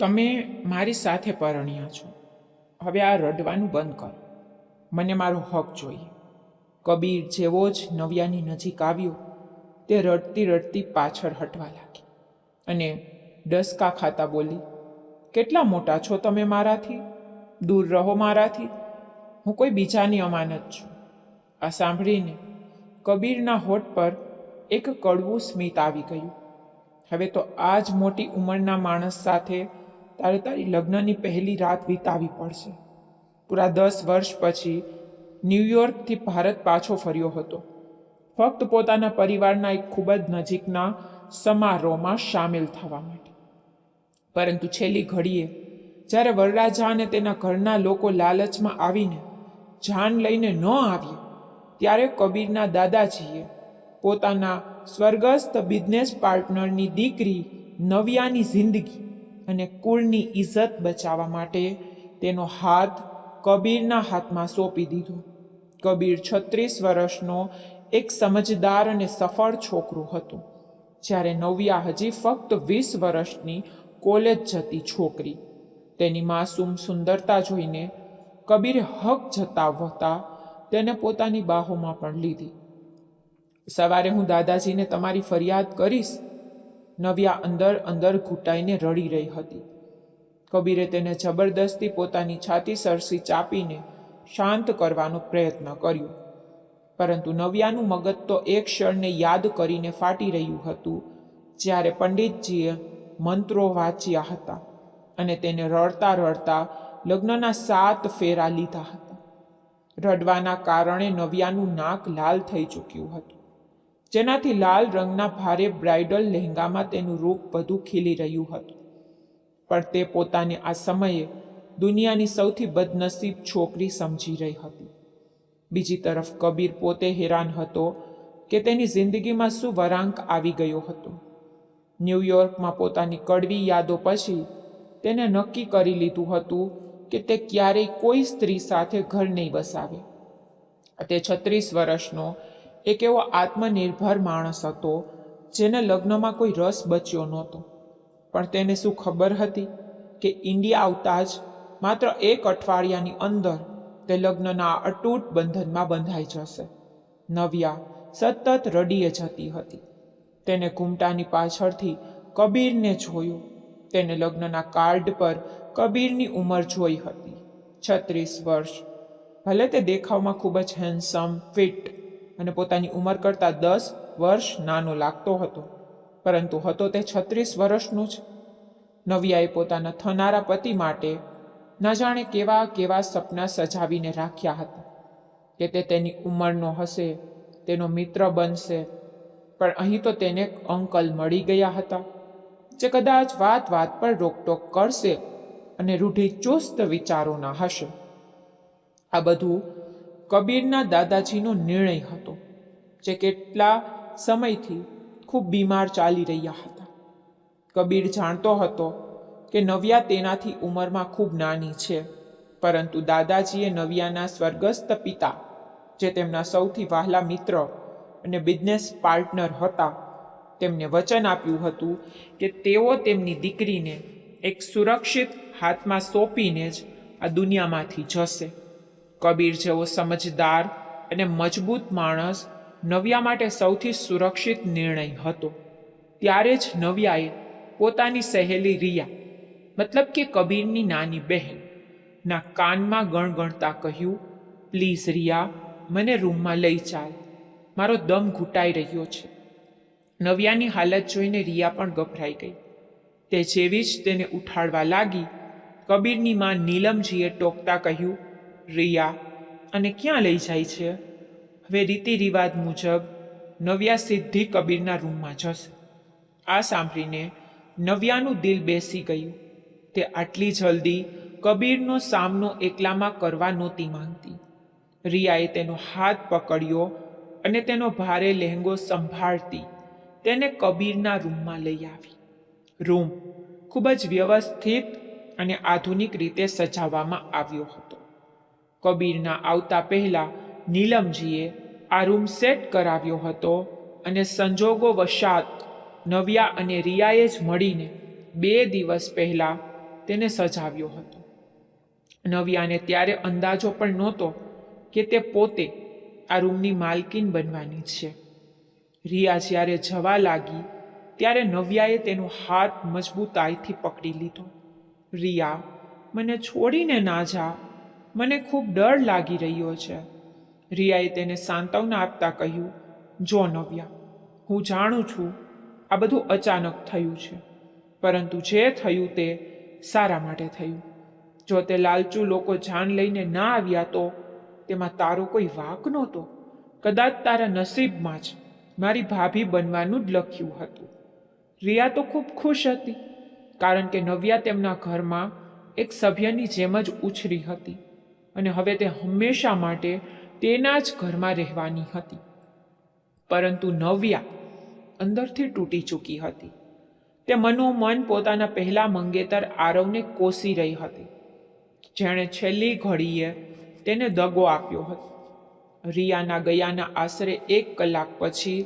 તમે મારી સાથે પરણ્યા છો, હવે આ રડવાનું બંધ કરો. મને મારો હક જોઈએ. કબીર જેવો જ નવ્યાની નજીક આવ્યો તે રડતી રડતી પાછળ હટવા લાગી અને ડસકા ખાતા બોલી, કેટલા મોટા છો તમે મારાથી? દૂર રહો મારાથી, હું કોઈ બીજાની અમાનત છું. આ સાંભળીને કબીરના હોઠ પર એક કડવું સ્મિત આવી ગયું. હવે તો આ જ મોટી ઉંમરના માણસ સાથે તારે તારી લગ્નની પહેલી રાત વિતાવી પડશે. પૂરા 10 વર્ષ પછી ન્યૂયોર્કથી ભારત પાછો ફર્યો હતો, ફક્ત પોતાના પરિવારના એક ખૂબ જ નજીકના સમારોહમાં સામેલ થવા માટે. પરંતુ છેલ્લી ઘડીએ જ્યારે વરરાજા અને તેના ઘરના લોકો લાલચમાં આવીને જાન લઈને ન આવ્યા, ત્યારે કબીરના દાદાજીએ પોતાના સ્વર્ગસ્થ બિઝનેસ પાર્ટનરની દીકરી નવ્યાની જિંદગી અને કુળની ઇજ્જત બચાવવા માટે તેનો હાથ કબીરના હાથમાં સોંપી દીધો. કબીર 36 વર્ષનો એક સમજદાર અને સફળ છોકરો હતો, જ્યારે નવ્યા હજી ફક્ત 20 વર્ષની કોલેજ જતી છોકરી. તેની માસૂમ સુંદરતા જોઈને કબીરે હક જતાવતા તેને પોતાની બાહોમાં પણ લીધી. સવારે હું દાદાજીને તમારી ફરિયાદ કરીશ. નવ્યા અંદર અંદર ઘૂંટાઈને રડી રહી હતી. કબીરે તેને જબરદસ્તી પોતાની છાતી સરસી ચાપીને શાંત કરવાનો પ્રયત્ન કર્યો, પરંતુ નવ્યાનું મગજ તો એક ક્ષણને યાદ કરીને ફાટી રહ્યું હતું જ્યારે પંડિતજીએ મંત્રો વાંચ્યા હતા અને તેને રડતા રડતા લગ્નના 7 ફેરા લીધા હતા. રડવાના કારણે નવ્યાનું નાક લાલ થઈ ચૂક્યું હતું, જેનાથી લાલ રંગના ભારે બ્રાઇડલ લહેંગામાં તેનું રૂપ વધુ ખીલી રહ્યું હતું. પણ તે પોતાને આ સમયે દુનિયાની સૌથી બદનસીબ છોકરી સમજી રહી હતી. બીજી તરફ કબીર પોતે હેરાન હતો કે તેની જિંદગીમાં શું વળાંક આવી ગયો હતો. ન્યૂયોર્કમાં પોતાની કડવી યાદો પછી તેને નક્કી કરી લીધું હતું કે તે ક્યારેય કોઈ સ્ત્રી સાથે ઘર નહીં વસાવે. તે 36 વર્ષનો એક એવો આત્મનિર્ભર માણસ હતો જેને લગ્નમાં કોઈ રસ બચ્યો નહોતો. પણ તેને શું ખબર હતી કે ઇન્ડિયા આવતા જ માત્ર 1 અઠવાડિયાની અંદર તે લગ્નના અતૂટ બંધનમાં બંધાઈ જશે. નવ્યા સતત રડીએ જતી હતી. તેને ઘૂમટાની પાછળથી કબીરને જોયો. તેને લગ્નના કાર્ડ પર કબીરની ઉંમર જોઈ હતી, 36 વર્ષ. ભલે તે દેખાવમાં ખૂબ જ હેન્ડસમ, ફિટ અને પોતાની ઉંમર કરતાં 10 વર્ષ નાનો લાગતો હતો, પરંતુ હતો તે 36 વર્ષનો જ. નવ્યાએ પોતાના થનારા પતિ માટે ન જાણે કેવા કેવા સપના સજાવીને રાખ્યા હતા કે તે તેની ઉંમરનો હશે, તેનો મિત્ર બનશે. પણ અહીં તો તેને અંકલ મળી ગયા હતા જે કદાચ વાત વાત પર રોકટોક કરશે અને રૂઢિચુસ્ત વિચારોના હશે. આ બધું કબીરના દાદાજીનો નિર્ણય હતો, જે કેટલા સમયથી ખૂબ બીમાર ચાલી રહ્યા હતા. કબીર જાણતો હતો કે નવ્યા તેનાથી ઉંમરમાં ખૂબ નાની છે, પરંતુ દાદાજીએ નવ્યાના સ્વર્ગસ્થ પિતા, જે તેમના સૌથી વહાલા મિત્ર અને બિઝનેસ પાર્ટનર હતા, તેમને વચન આપ્યું હતું કે તેઓ તેમની દીકરીને એક સુરક્ષિત હાથમાં સોંપીને જ આ દુનિયામાંથી જશે. કબીર જેવો સમજદાર અને મજબૂત માણસ નવ્યા માટે સૌથી સુરક્ષિત નિર્ણય હતો. ત્યારે જ નવ્યાએ પોતાની સહેલી રિયા, મતલબ કે કબીરની નાની બહેન, ના કાનમાં ગણગણતા કહ્યું, પ્લીઝ રિયા, મને રૂમમાં લઈ ચાલ, મારો દમ ઘૂંટાઈ રહ્યો છે. નવ્યાની હાલત જોઈને રિયા પણ ગભરાઈ ગઈ. તે જેવી જ તેને ઉઠાડવા લાગી, કબીરની માં નીલમજીએ ટોકતા કહ્યું, રિયા, અને ક્યાં લઈ જાય છે? હવે રીતિ રિવાજ મુજબ નવ્યા સીધી કબીરના રૂમમાં જશે. આ સાંભળીને નવ્યાનું દિલ બેસી ગયું. તે આટલી જલ્દી કબીરનો સામનો એકલામાં કરવા નહોતી માંગતી. રિયાએ તેનો હાથ પકડ્યો અને તેનો ભારે લહેંગો સંભાળતી તેને કબીરના રૂમમાં લઈ આવી. રૂમ ખૂબ જ વ્યવસ્થિત અને આધુનિક રીતે સજાવવામાં આવ્યો હતો. કબીરના આવતા પહેલા નીલમજીએ આ રૂમ સેટ કરાવ્યો હતો અને સંજોગો વશાત નવ્યા અને રિયાએ જ મળીને 2 દિવસ પહેલા તેને સજાવ્યો હતો. નવ્યાને ત્યારે અંદાજો પણ નહોતો કે તે પોતે આ રૂમની માલકીન બનવાની છે. રિયા જ્યારે જવા લાગી ત્યારે નવ્યાએ તેનો હાથ મજબૂતાઈથી પકડી લીધો. રિયા, મને છોડીને ના જા, મને ખૂબ ડર લાગી રહ્યો છે. રિયાએ તેને સાંત્વના આપતા કહ્યું, જો નવ્યા, હું જાણું છું આ બધું અચાનક થયું છે, પરંતુ જે થયું તે સારા માટે થયું. જો તે લાલચુ લોકો જાન લઈને ના આવ્યા તો તેમાં તારો કોઈ વાંક નહોતો. કદાચ તારા નસીબમાં જ મારી ભાભી બનવાનું જ લખ્યું હતું. રિયા તો ખૂબ ખુશ હતી, કારણ કે નવ્યા તેમના ઘરમાં એક સભ્યની જેમ જ ઉછરી હતી અને હવે તે હંમેશા માટે તેના જ ઘરમાં રહેવાની હતી. પરંતુ નવ્યા અંદરથી તૂટી ચૂકી હતી. તે મનોમન પોતાના પહેલા મંગેતર આરવને કોસી રહી હતી, જેણે છેલ્લી ઘડીએ તેને દગો આપ્યો હતો. રિયાના ગયાના આશરે 1 કલાક પછી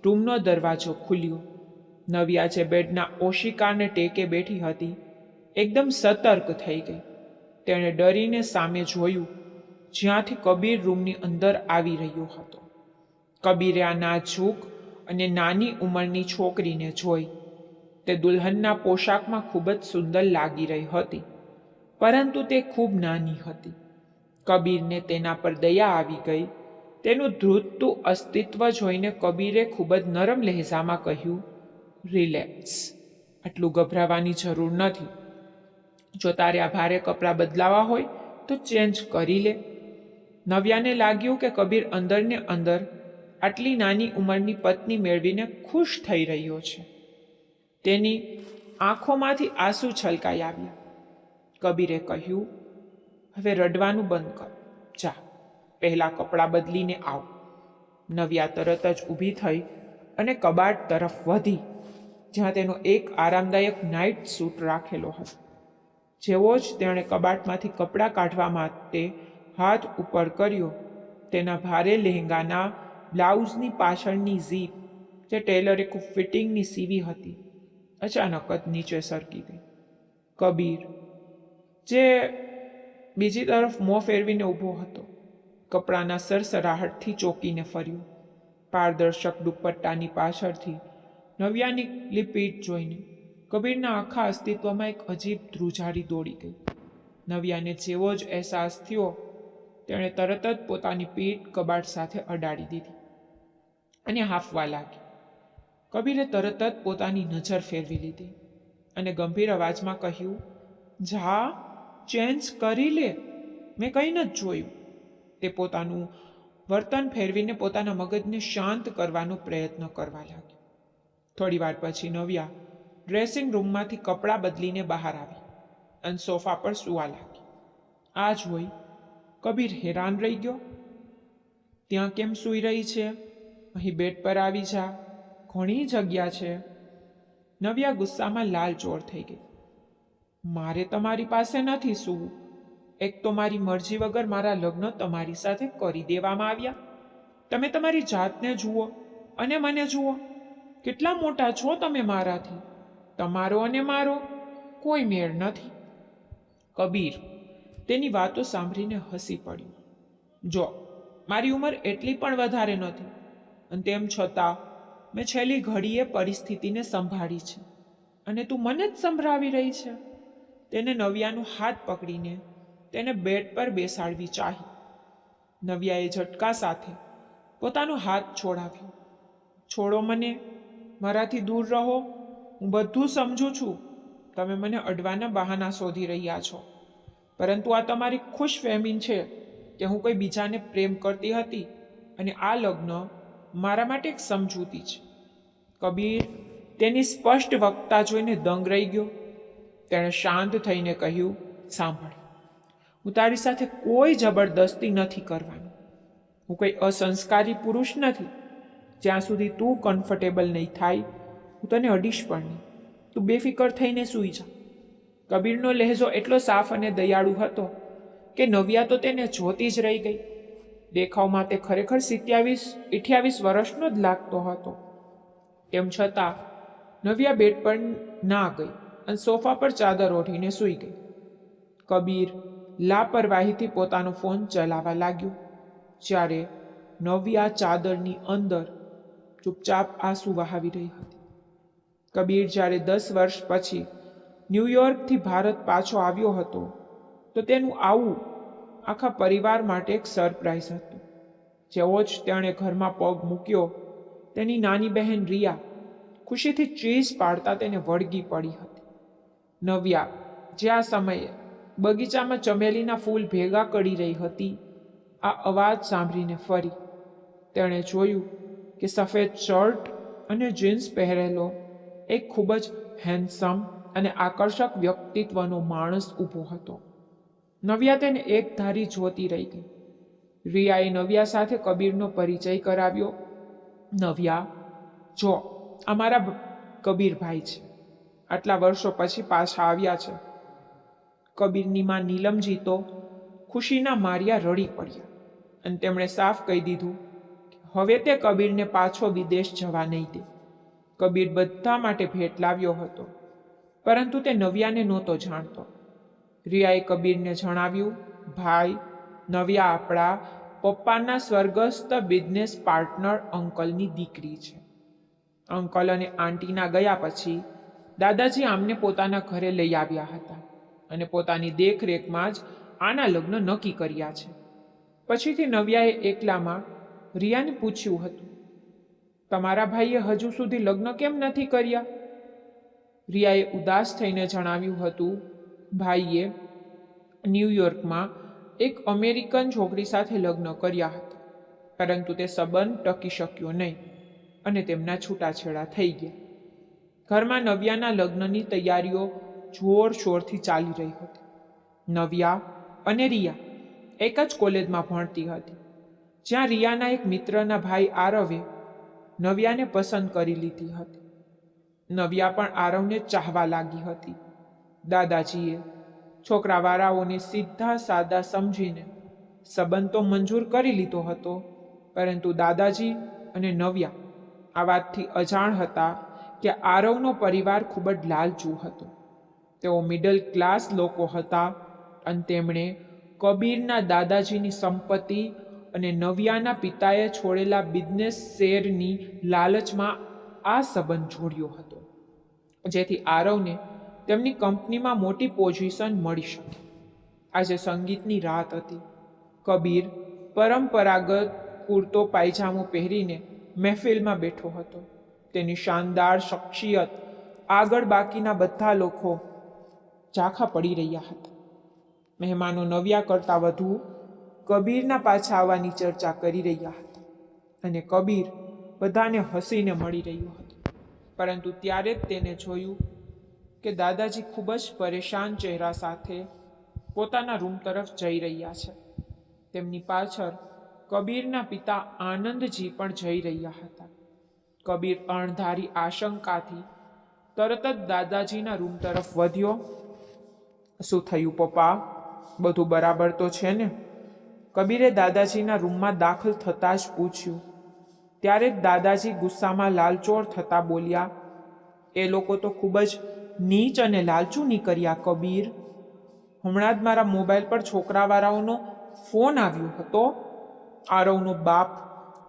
રૂમનો દરવાજો ખુલ્યો. નવ્યા જે બેડના ઓશિકાને ટેકે બેઠી હતી એકદમ સતર્ક થઈ ગઈ. તેણે ડરીને સામે જોયું જ્યાંથી કબીર રૂમની અંદર આવી રહ્યો હતો. કબીરે આ નાજુક અને નાની ઉંમરની છોકરીને જોઈ. તે દુલ્હનના પોશાકમાં ખૂબ જ સુંદર લાગી રહી હતી, પરંતુ તે ખૂબ નાની હતી. કબીરને તેના પર દયા આવી ગઈ. તેનું ધ્રુજતું અસ્તિત્વ જોઈને કબીરે ખૂબ જ નરમ લહેજામાં કહ્યું, રિલેક્સ, આટલું ગભરાવાની જરૂર નથી. જો તારે આ ભારે કપડાં બદલાવા હોય તો ચેન્જ કરી લે. નવ્યાને લાગ્યું કે કબીર અંદરને અંદર આટલી નાની ઉંમરની પત્ની મેળવીને ખુશ થઈ રહ્યો છે. તેની આંખોમાંથી આંસુ છલકાઈ આવ્યા. કબીરે કહ્યું, હવે રડવાનું બંધ કર, જા પહેલાં કપડાં બદલીને આવ. નવ્યા તરત જ ઊભી થઈ અને કબાટ તરફ વધી, જ્યાં તેનો એક આરામદાયક નાઇટ સૂટ રાખેલો હતો. જેવો જ તેણે કબાટમાંથી કપડાં કાઢવા માટે હાથ ઉપર કર્યો, તેના ભારે લહેંગાના બ્લાઉઝની પાછળની ઝીપ, જે ટેલરે ખૂબ ફિટિંગની સીવી હતી, અચાનક જ નીચે સરકી ગઈ. કબીર, જે બીજી તરફ મોં ફેરવીને ઊભો હતો, કપડાના સરસરાહટથી ચોંકીને ફર્યો. પારદર્શક દુપટ્ટાની પાછળથી નવ્યાની લીપીટ જોઈને કબીરના આખા અસ્તિત્વમાં એક અજીબ ધ્રુજારી દોડી ગઈ. નવ્યાને જેવો જ અહેસાસ થયો, તેણે તરત જ પોતાની પીઠ કબાટ સાથે અડાડી દીધી અને હાંફવા લાગી. કબીરે તરત જ પોતાની નજર ફેરવી લીધી અને ગંભીર અવાજમાં કહ્યું, જા ચેન્જ કરી લે, મેં કંઈ નથી જોયું. તે પોતાનું વર્તન ફેરવીને પોતાના મગજને શાંત કરવાનો પ્રયત્ન કરવા લાગી. થોડી વાર પછી નવ્યા ડ્રેસિંગ રૂમમાંથી કપડાં બદલીને બહાર આવી અને સોફા પર સૂવા લાગી. આ જોઈ કબીર હેરાન રહી ગયો. ત્યાં કેમ સૂઈ રહી છે? અહીં બેડ પર આવી જા, ઘણી જગ્યા છે. નવ્યા ગુસ્સામાં લાલચોળ થઈ ગઈ. મારે તમારી પાસે નથી સૂવું. એક તો મારી મરજી વગર મારા લગ્ન તમારી સાથે કરી દેવામાં આવ્યા. તમે તમારી જાતને જુઓ અને મને જુઓ. કેટલા મોટા છો તમે મારાથી. તમારો અને મારો કોઈ મેળ નથી. કબીર તેની વાતો સાંભળીને હસી પડ્યું. જો મારી ઉંમર એટલી પણ વધારે નથી, અને તેમ છતાં મેં છેલ્લી ઘડીએ પરિસ્થિતિને સંભાળી છે, અને તું મને જ સંભળાવી રહી છે. તેને નવ્યાનો હાથ પકડીને તેને બેડ પર બેસાડવી ચાહી. નવ્યાએ ઝટકા સાથે પોતાનો હાથ છોડાવ્યો. છોડો મને, મારાથી દૂર રહો. હું બધું સમજું છું. તમે મને અડવાના બહાના શોધી રહ્યા છો, પરંતુ આ તમારી ખુશ ફહેમી છે કે હું કોઈ બીજાને પ્રેમ કરતી હતી અને આ લગ્ન મારા માટે એક સમજૂતી છે. કબીર તેની સ્પષ્ટ વક્તા જોઈને દંગ રહી ગયો. તેણે શાંત થઈને કહ્યું, સાંભળ, હું તારી સાથે કોઈ જબરદસ્તી નથી કરવાનું. હું કોઈ અસંસ્કારી પુરુષ નથી. જ્યાં સુધી તું કમ્ફર્ટેબલ નહીં થાય, હું તને અડીશ પણ નહીં. તું બેફિકર થઈને સૂઈ જા. કબીરનો લહેજો એટલો સાફ અને દયાળુ હતો કે નવ્યા તો તેને જોતી જ રહી ગઈ. દેખાવમાં તે ખરેખર 27-28 વર્ષનો જ લાગતો હતો. તેમ છતાં નવ્યા બેડ પર ના ગઈ અને સોફા પર ચાદર ઓઢીને સૂઈ ગઈ. કબીર લાપરવાહીથી પોતાનો ફોન ચલાવવા લાગ્યો, જ્યારે નવ્યા ચાદરની અંદર ચૂપચાપ આંસુ વહાવી રહી હતી. કબીર જ્યારે 10 વર્ષ પછી ન્યૂયોર્કથી ભારત પાછો આવ્યો હતો, તો તેનું આવું આખા પરિવાર માટે એક સરપ્રાઈઝ હતું. જેવો જ તેણે ઘરમાં પગ મૂક્યો, તેની નાની બહેન રિયા ખુશીથી ચીસ પાડતા તેને વળગી પડી હતી. નવ્યા, જે આ સમયે બગીચામાં ચમેલીના ફૂલ ભેગા કરી રહી હતી, આ અવાજ સાંભળીને ફરી તેણે જોયું કે સફેદ શર્ટ અને જીન્સ પહેરેલો એક ખૂબ જ હેન્ડસમ અને આકર્ષક વ્યક્તિત્વનો માણસ ઊભો હતો. નવ્યા તેને એક ધારી જોતી રહી ગઈ. રિયાએ નવ્યા સાથે કબીરનો પરિચય કરાવ્યો. નવ્યા, જો આ મારા કબીરભાઈ છે, આટલા વર્ષો પછી પાછા આવ્યા છે. કબીરની માં નીલમજી તો ખુશીના માર્યા રડી પડ્યા અને તેમણે સાફ કહી દીધું કે હવે તે કબીરને પાછો વિદેશ જવા નહીં દે. કબીર બધા માટે ભેટ લાવ્યો હતો, પરંતુ તે નવ્યાને નહોતો જાણતો. રિયાએ કબીરને જણાવ્યું, ભાઈ, નવ્યા આપણા પપ્પાના સ્વર્ગસ્થ બિઝનેસ પાર્ટનર અંકલની દીકરી છે. અંકલ અને આંટીના ગયા પછી દાદાજી આમને પોતાના ઘરે લઈ આવ્યા હતા અને પોતાની દેખરેખમાં જ આના લગ્ન નક્કી કર્યા છે. પછીથી નવ્યાએ એકલામાં રિયાને પૂછ્યું હતું, તમારા ભાઈએ હજુ સુધી લગ્ન કેમ નથી કર્યા? રિયાએ ઉદાસ થઈને જણાવ્યું હતું, ભાઈએ ન્યૂયોર્કમાં એક અમેરિકન છોકરી સાથે લગ્ન કર્યા હતા, પરંતુ તે સંબંધ ટકી શક્યો નહીં અને તેમના છૂટાછેડા થઈ ગયા. ઘરમાં નવ્યાના લગ્નની તૈયારીઓ જોરશોરથી ચાલી રહી હતી. નવ્યા અને રિયા એક જ કોલેજમાં ભણતી હતી, જ્યાં રિયાના એક મિત્રના ભાઈ આરવે નવ્યાને પસંદ કરી લીધી હતી. નવ્યા પણ આરવને ચાહવા લાગી હતી. દાદાજીએ છોકરાવાળાઓને સીધા સાદા સમજીને સંબંધ તો મંજૂર કરી લીધો હતો, પરંતુ દાદાજી અને નવ્યા આ વાતથી અજાણ હતા કે આરવનો પરિવાર ખૂબ જ લાલચુ હતો. તેઓ મિડલ ક્લાસ લોકો હતા અને તેમણે કબીરના દાદાજીની સંપત્તિ અને નવ્યાના પિતાએ છોડેલા બિઝનેસ શેરની લાલચમાં આ સંબંધ જોડ્યો હતો, જેથી આરવને તેમની કંપનીમાં મોટી પોઝિશન મળી શકે. આજે સંગીતની રાત હતી. કબીર પરંપરાગત કુર્તો પાયજામો પહેરીને મહેફિલમાં બેઠો હતો. તેની શાનદાર શખ્સિયત આગળ બાકીના બધા લોકો ઝાંખા પડી રહ્યા હતા. મહેમાનો નવ્યા કરતાં વધુ કબીરના પાછા આવવાની ચર્ચા કરી રહ્યા હતા અને કબીર બધાને હસીને મળી રહ્યો હતો. પરંતુ ત્યારે જ તેને જોયું કે દાદાજી ખૂબ જ પરેશાન ચહેરા સાથે પોતાના રૂમ તરફ જઈ રહ્યા છે. તેમની પાછળ કબીરના પિતા આનંદજી પણ જઈ રહ્યા હતા. કબીર અણધારી આશંકાથી તરત જ દાદાજીના રૂમ તરફ વધ્યો. શું થયું પપ્પા? બધું બરાબર તો છે ને? કબીરે દાદાજીના રૂમમાં દાખલ થતાં જ પૂછ્યું. ત્યારે જ દાદાજી ગુસ્સામાં લાલચોળ થતા બોલ્યા, એ લોકો તો ખૂબ જ નીચ અને લાલચુ નીકળ્યા કબીર. હમણાં જ મારા મોબાઈલ પર છોકરાવાળાઓનો ફોન આવ્યો હતો. આરવનો બાપ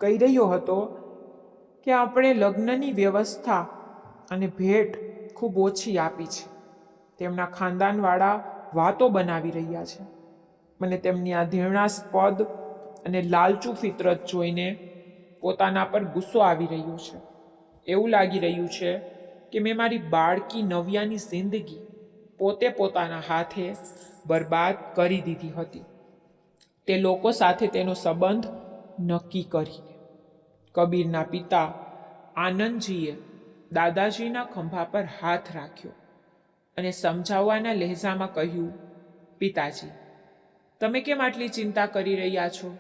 કહી રહ્યો હતો કે આપણે લગ્નની વ્યવસ્થા અને ભેટ ખૂબ ઓછી આપી છે. તેમના ખાનદાનવાળા વાતો બનાવી રહ્યા છે. મને તેમની આ ઘૃણાસ્પદ અને લાલચુ ફિતરત જોઈને પોતાના પર ગુસ્સો આવી રહ્યો છે. એવું લાગી રહ્યું છે કે મેં મારી બાળકી નવ્યાની જિંદગી પોતે પોતાના હાથે બરબાદ કરી દીધી હતી, તે લોકો સાથે તેનો સંબંધ નક્કી કરીને. કબીરના પિતા આનંદજીએ દાદાજીના ખંભા પર હાથ રાખ્યો અને સમજાવવાના લહેજામાં કહ્યું, પિતાજી, તમે કેમ આટલી ચિંતા કરી રહ્યા છો?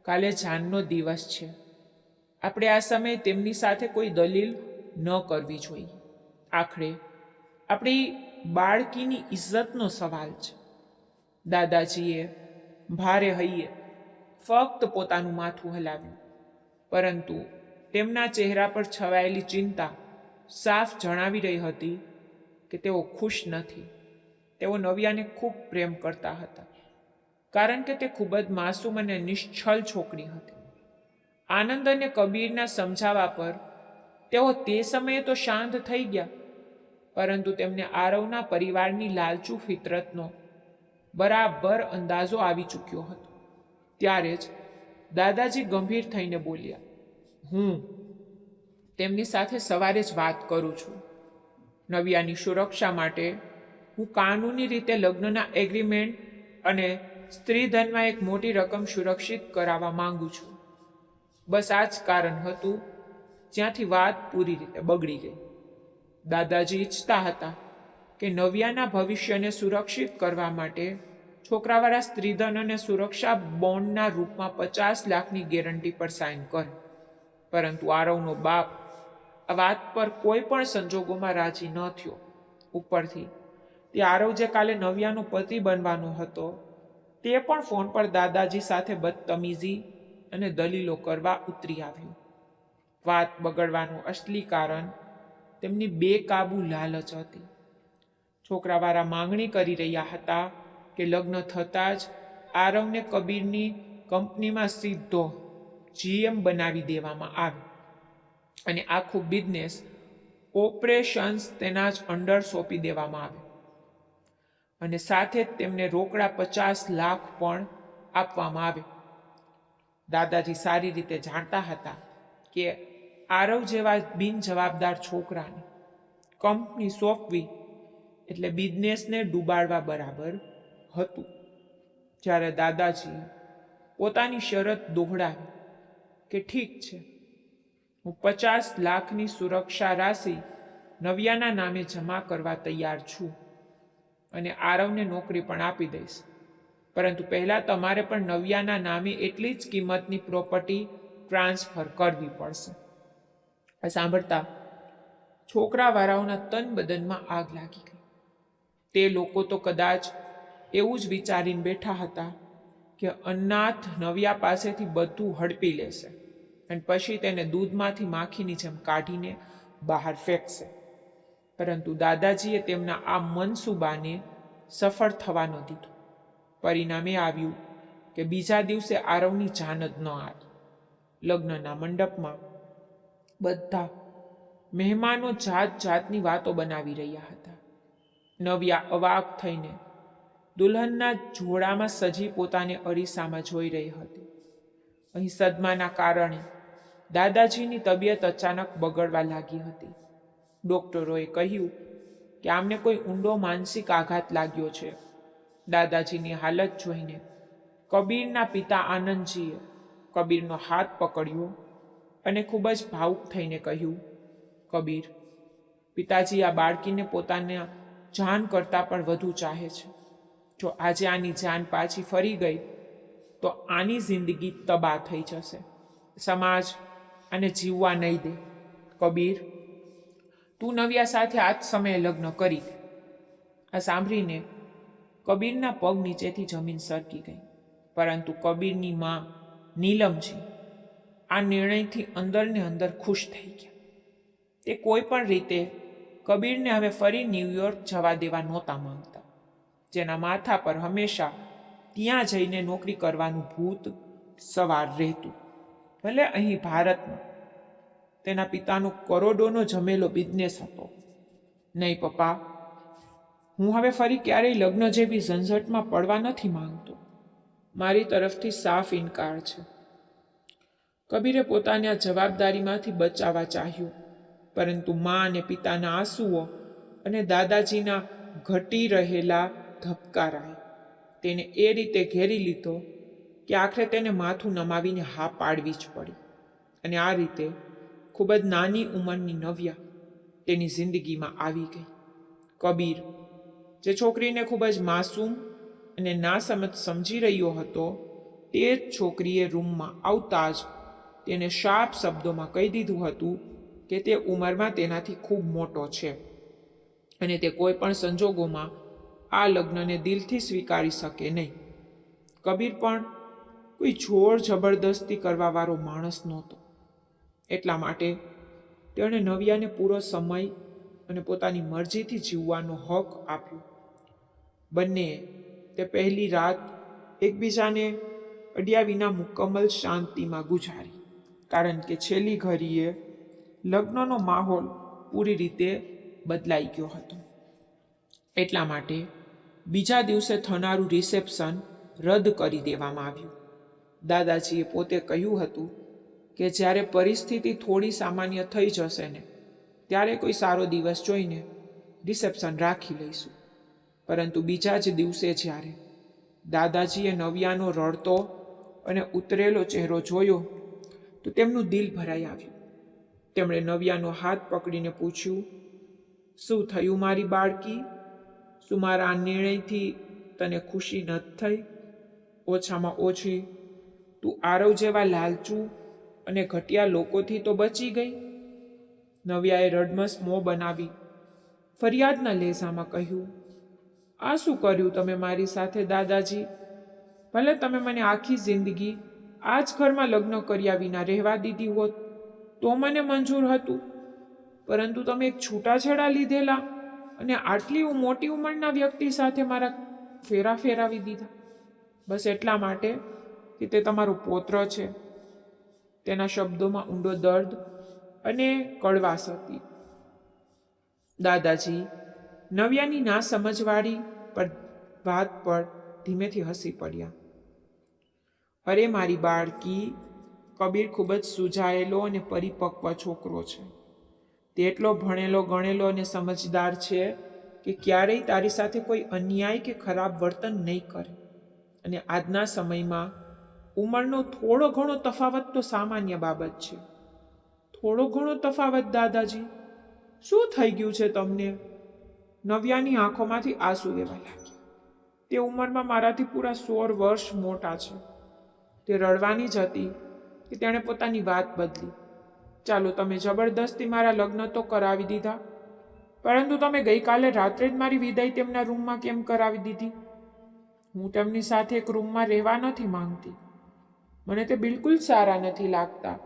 કાલે જાનનો દિવસ છે. આપણે આ સમયે તેમની સાથે કોઈ દલીલ ન કરવી જોઈએ. આખરે આપણી બાળકીની ઇજ્જતનો સવાલ છે. દાદાજીએ ભારે હૈયે ફક્ત પોતાનું માથું હલાવ્યું, પરંતુ તેમના ચહેરા પર છવાયેલી ચિંતા સાફ જણાવી રહી હતી કે તેઓ ખુશ નથી. તેઓ નવ્યાને ખૂબ પ્રેમ કરતા હતા, કારણ કે તે ખૂબ જ માસૂમ અને નિશ્છલ છોકરી હતી. આનંદ અને કબીરના સમજાવવા પર તેઓ તે સમયે તો શાંત થઈ ગયા, પરંતુ તેમને આરવના પરિવારની લાલચુ ફિતરતનો બરાબર અંદાજો આવી ચૂક્યો હતો. ત્યારે જ દાદાજી ગંભીર થઈને બોલ્યા, હું તેમની સાથે સવારે જ વાત કરું છું. નવ્યાની સુરક્ષા માટે હું કાનૂની રીતે લગ્નના એગ્રીમેન્ટ અને સ્ત્રીધનમાં એક મોટી રકમ સુરક્ષિત કરાવવા માંગુ છું. બસ આ જ કારણ હતું જ્યાંથી વાત પૂરી રીતે બગડી ગઈ. દાદાજી ઈચ્છતા હતા કે નવ્યાના ભવિષ્યને સુરક્ષિત કરવા માટે છોકરાવાળા સ્ત્રીધન અને સુરક્ષા બોન્ડના રૂપમાં 50 લાખની ગેરંટી પર સાઇન કરે, પરંતુ આરવનો બાપ આ વાત પર કોઈ પણ સંજોગોમાં રાજી ન થયો. ઉપરથી તે આરવ જે કાલે નવ્યાનો પતિ બનવાનો હતો તે પણ ફોન પર દાદાજી સાથે બદતમીઝી અને દલીલો કરવા ઉતરી આવ્યો. વાત બગડવાનું અસલી કારણ તેમની બેકાબૂ લાલચ હતી. છોકરાવાળા માંગણી કરી રહ્યા હતા કે લગ્ન થતાં જ આરવને કબીરની કંપનીમાં સીધો GM બનાવી દેવામાં આવે અને આખું બિઝનેસ ઓપરેશન્સ તેના જ અંડર સોંપી દેવામાં આવે, અને સાથે જ તેમને રોકડા 50 લાખ પણ આપવામાં આવે. દાદાજી સારી રીતે જાણતા હતા કે આરવ જેવા બિનજવાબદાર છોકરાને કંપની સોંપવી એટલે બિઝનેસને ડૂબાડવા બરાબર હતું. જ્યારે દાદાજીએ પોતાની શરત દોહડાવી કે ઠીક છે, હું 50 લાખની સુરક્ષા રાશિ નવ્યાના નામે જમા કરવા તૈયાર છું અને આરવને નોકરી પણ આપી દઈશ, પરંતુ પહેલાં તમારે પણ નવ્યાના નામે એટલી જ કિંમતની પ્રોપર્ટી ટ્રાન્સફર કરવી પડશે. આ સાંભળતા છોકરાવાળાઓના તન બદનમાં આગ લાગી ગઈ. તે લોકો તો કદાચ એવું જ વિચારીને બેઠા હતા કે અનાથ નવ્યા પાસેથી બધું હડપી લેશે અને પછી તેને દૂધમાંથી માખીની જેમ કાઢીને બહાર ફેંકશે. પરંતુ દાદાજીએ તેમના આ મનસૂબાને સફળ થવા ન દીધું. પરિણામે આવ્યું કે બીજા દિવસે આરવની જાન જ ન આવી. લગ્નના મંડપમાં બધા મહેમાનો જાત જાતની વાતો બનાવી રહ્યા હતા. નવ્યા અવાક થઈને દુલ્હનના જોડામાં સજી પોતાને અરીસામાં જોઈ રહી હતી. અહીં સદમાના કારણે દાદાજીની તબિયત અચાનક બગડવા લાગી હતી. ડોક્ટરોએ કહ્યું કે આમને કોઈ ઊંડો માનસિક આઘાત લાગ્યો છે. દાદાજીની હાલત જોઈને કબીરના પિતા આનંદજીએ કબીરનો હાથ પકડ્યો અને ખૂબ જ ભાવુક થઈને કહ્યું, કબીર, પિતાજી આ બાળકીને પોતાના જાન કરતાં પણ વધુ ચાહે છે. જો આજે આની જાન પાછી ફરી ગઈ તો આની જિંદગી તબાહ થઈ જશે. સમાજ આને જીવવા નહીં દે. કબીર, તું નવ્યા સાથે આ જ સમયે લગ્ન કરી દે. આ સાંભળીને કબીરના પગ નીચેથી જમીન સરકી ગઈ, પરંતુ કબીરની માં નીલમજી આ નિર્ણયથી અંદરને અંદર ખુશ થઈ ગયા. તે કોઈ પણ રીતે કબીરને હવે ફરી ન્યૂયોર્ક જવા દેવા નહોતા માંગતા, જેના માથા પર હંમેશા ત્યાં જઈને નોકરી કરવાનું ભૂત સવાર રહેતું. ભલે અહીં ભારતમાં તેના પિતાનો કરોડોનો જમેલો બિઝનેસ હતો. નહીં પપ્પા, હું હવે ફરી ક્યારેય લગ્ન જેવી ઝંઝટમાં પડવા નથી માંગતો. મારી તરફથી સાફ ઇનકાર છે. કબીરે પોતાને આ જવાબદારીમાંથી બચાવવા ચાહ્યું, પરંતુ મા અને પિતાના આંસુઓ અને દાદાજીના ઘટી રહેલા ધબકારાએ તેને એ રીતે ઘેરી લીધો કે આખરે તેને માથું નમાવીને હા પાડવી જ પડી. અને આ રીતે ખૂબ જ નાની ઉંમરની નવ્યા તેની જિંદગીમાં આવી ગઈ. કબીર, જે છોકરીને ખૂબ જ માસૂમ અને નાસમજ સમજી રહ્યો હતો, તે જ છોકરીએ રૂમમાં આવતા જ તેને શાર્પ શબ્દોમાં કહી દીધું હતું કે તે ઉંમરમાં તેનાથી ખૂબ મોટો છે અને તે કોઈ પણ સંજોગોમાં આ લગ્નને દિલથી સ્વીકારી શકે નહીં. કબીર પણ કોઈ જોર જબરદસ્તી કરવાવાળો માણસ નહોતો. એટલા માટે તેણે નવ્યાને પૂરો સમય અને પોતાની મરજીથી જીવવાનો હક આપ્યો. બંનેએ તે પહેલી રાત એકબીજાને અડ્યા વિના મુકમ્મલ શાંતિમાં ગુજારી, કારણ કે છેલ્લી ઘડીએ લગ્નનો માહોલ પૂરી રીતે બદલાઈ ગયો હતો. એટલા માટે બીજા દિવસે થનારું રિસેપ્શન રદ કરી દેવામાં આવ્યું. દાદાજીએ પોતે કહ્યું હતું કે જ્યારે પરિસ્થિતિ થોડી સામાન્ય થઈ જશે ને ત્યારે કોઈ સારો દિવસ જોઈને રિસેપ્શન રાખી લઈશું. પરંતુ બીજા જ દિવસે જ્યારે દાદાજીએ નવ્યાનો રડતો અને ઉતરેલો ચહેરો જોયો તો તેમનું દિલ ભરાઈ આવ્યું. તેમણે નવ્યાનો હાથ પકડીને પૂછ્યું, શું થયું મારી બાળકી? શું મારા આ નિર્ણયથી તને ખુશી નથી થઈ? ઓછામાં ઓછી તું આરવ જેવા લાલચુ અને ઘટિયા લોકોથી તો બચી ગઈ. નવ્યાએ રડમસ મોં બનાવી ફરિયાદના લહેજામાં કહ્યું, આ શું કર્યું તમે મારી સાથે દાદાજી? ભલે તમે મને આખી જિંદગી આ જ ઘરમાં લગ્ન કર્યા વિના રહેવા દીધી હોત તો મને મંજૂર હતું, પરંતુ તમે એક છૂટાછેડા લીધેલા અને આટલી મોટી ઉંમરના વ્યક્તિ સાથે મારા ફેરા ફેરાવી દીધા, બસ એટલા માટે કે તે તમારો પૌત્ર છે. તેના શબ્દોમાં ઊંડો દર્દ અને કડવાશ હતી. દાદાજી નવ્યાની ના સમજવાળી વાત પર ધીમેથી હસી પડ્યા. અરે મારી બાળકી, કબીર ખૂબ જ સૂઝાયેલો અને પરિપક્વ છોકરો છે. તે એટલો ભણેલો ગણેલો અને સમજદાર છે કે ક્યારેય તારી સાથે કોઈ અન્યાય કે ખરાબ વર્તન નહીં કરે. અને આજના સમયમાં ઉંમરનો થોડો ઘણો તફાવત તો સામાન્ય બાબત છે. થોડો ઘણો તફાવત દાદાજી? શું થઈ ગયું છે તમને? નવ્યાની આંખોમાંથી આંસુ વહેવા લાગ્યા. તે ઉંમરમાં મારાથી પૂરા 16 વર્ષ મોટા છે. તે રડવાની જ હતી કે તેણે પોતાની વાત બદલી. ચાલો, તમે જબરદસ્તી મારા લગ્ન તો કરાવી દીધા, પરંતુ તમે ગઈકાલે રાત્રે જ મારી વિદાય તેમના રૂમમાં કેમ કરાવી દીધી? હું તેમની સાથે એક રૂમમાં રહેવા નથી માંગતી. મને તે બિલકુલ સારા નથી લાગતા.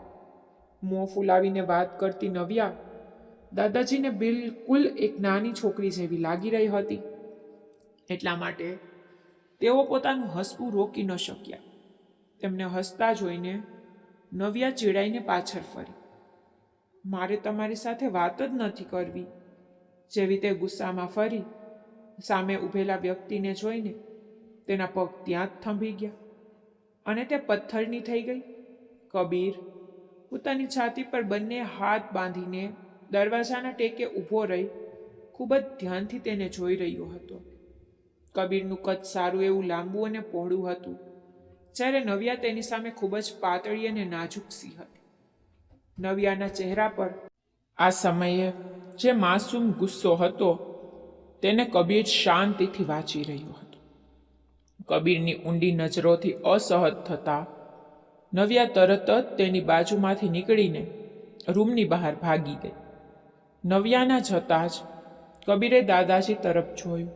મોં ફૂલાવીને વાત કરતી નવ્યા દાદાજીને બિલકુલ એક નાની છોકરી જેવી લાગી રહી હતી. એટલા માટે તેઓ પોતાનું હસવું રોકી ન શક્યા. તેમને હસતા જોઈને નવ્યા ચીડાઈને પાછળ ફરી. મારે તમારી સાથે વાત જ નથી કરવી, જેવી તે ગુસ્સામાં ફરી સામે ઊભેલા વ્યક્તિને જોઈને તેના પગ ત્યાં જ થંભી ગયા અને તે પથ્થરની થઈ ગઈ. કબીર પોતાની છાતી પર બંને હાથ બાંધીને દરવાજાના ટેકે ઊભો રહી ખૂબ જ ધ્યાનથી તેને જોઈ રહ્યો હતો. કબીરનું કદ સારું એવું લાંબુ અને પહોળું હતું, જ્યારે નવ્યા તેની સામે ખૂબ જ પાતળી અને નાજુક સી હતી. નવ્યાના ચહેરા પર આ સમયે જે માસૂમ ગુસ્સો હતો તેને કબીર શાંતિથી વાંચી રહ્યો હતો. કબીરની ઊંડી નજરોથી અસહજ થતા નવ્યા તરત જ તેની બાજુમાંથી નીકળીને રૂમની બહાર ભાગી ગઈ. નવ્યાના જતાં જ કબીરે દાદાજી તરફ જોયું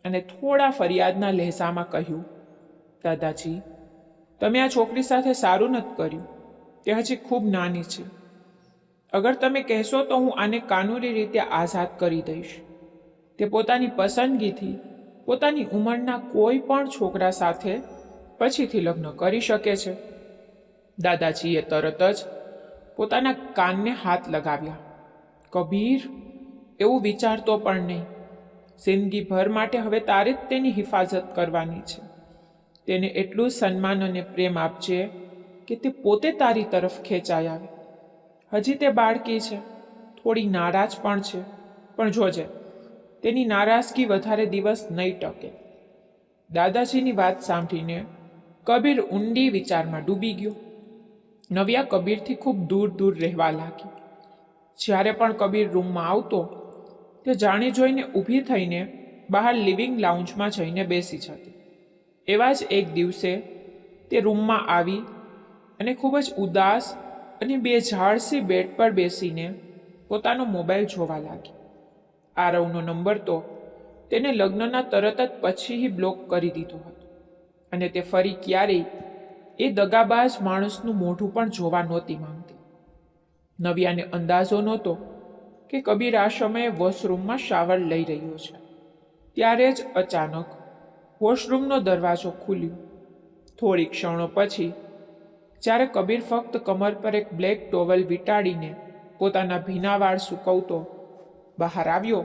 અને થોડા ફરિયાદના લહેજામાં કહ્યું, દાદાજી, તમે આ છોકરી સાથે સારું નથી કર્યું. તે હજી ખૂબ નાની છે. અગર તમે કહેશો તો હું આને કાનૂની રીતે આઝાદ કરી દઈશ. તે પોતાની પસંદગીથી પોતાની ઉંમરના કોઈ પણ છોકરા સાથે પછીથી લગ્ન કરી શકે છે. દાદાજીએ તરત જ પોતાના કાનને હાથ લગાવ્યા. કબીર, એવું વિચારતો પણ નહીં. જિંદગીભર માટે હવે તારે જ તેની હિફાજત કરવાની છે. તેને એટલું સન્માન અને પ્રેમ આપજે કે તે પોતે તારી તરફ ખેંચાઈ આવે. હજી તે બાળકી છે, થોડી નારાજ પણ છે, પણ જોજે તેની નારાજગી વધારે દિવસ નહીં ટકે. દાદાજીની વાત સાંભળીને કબીર ઊંડી વિચારમાં ડૂબી ગયો. નવ્યા કબીરથી ખૂબ દૂર દૂર રહેવા લાગી. જ્યારે પણ કબીર રૂમમાં આવતો તે જાણી જોઈને ઊભી થઈને બહાર લિવિંગ લાઉન્જમાં જઈને બેસી જતી. એવા જ એક દિવસે તે રૂમમાં આવી અને ખૂબ જ ઉદાસ અને બેઝાડસી બેડ પર બેસીને પોતાનો મોબાઈલ જોવા લાગી. આરવનો નંબર તો તેને લગ્નના તરત જ પછી બ્લોક કરી દીધો હતો અને તે ફરી ક્યારેય એ દગાબાજ માણસનું મોઢું પણ જોવા નહોતી માંગતી. નવ્યાને અંદાજો નહોતો કે કબીર આ સમયે વોશરૂમમાં શાવર લઈ રહ્યો છે. ત્યારે જ અચાનક વોશરૂમનો દરવાજો ખુલ્યો. થોડી ક્ષણો પછી જ્યારે કબીર ફક્ત કમર પર એક બ્લેક ટોવલ વીંટાળીને પોતાના ભીના વાળ સૂકવતો બહાર આવ્યો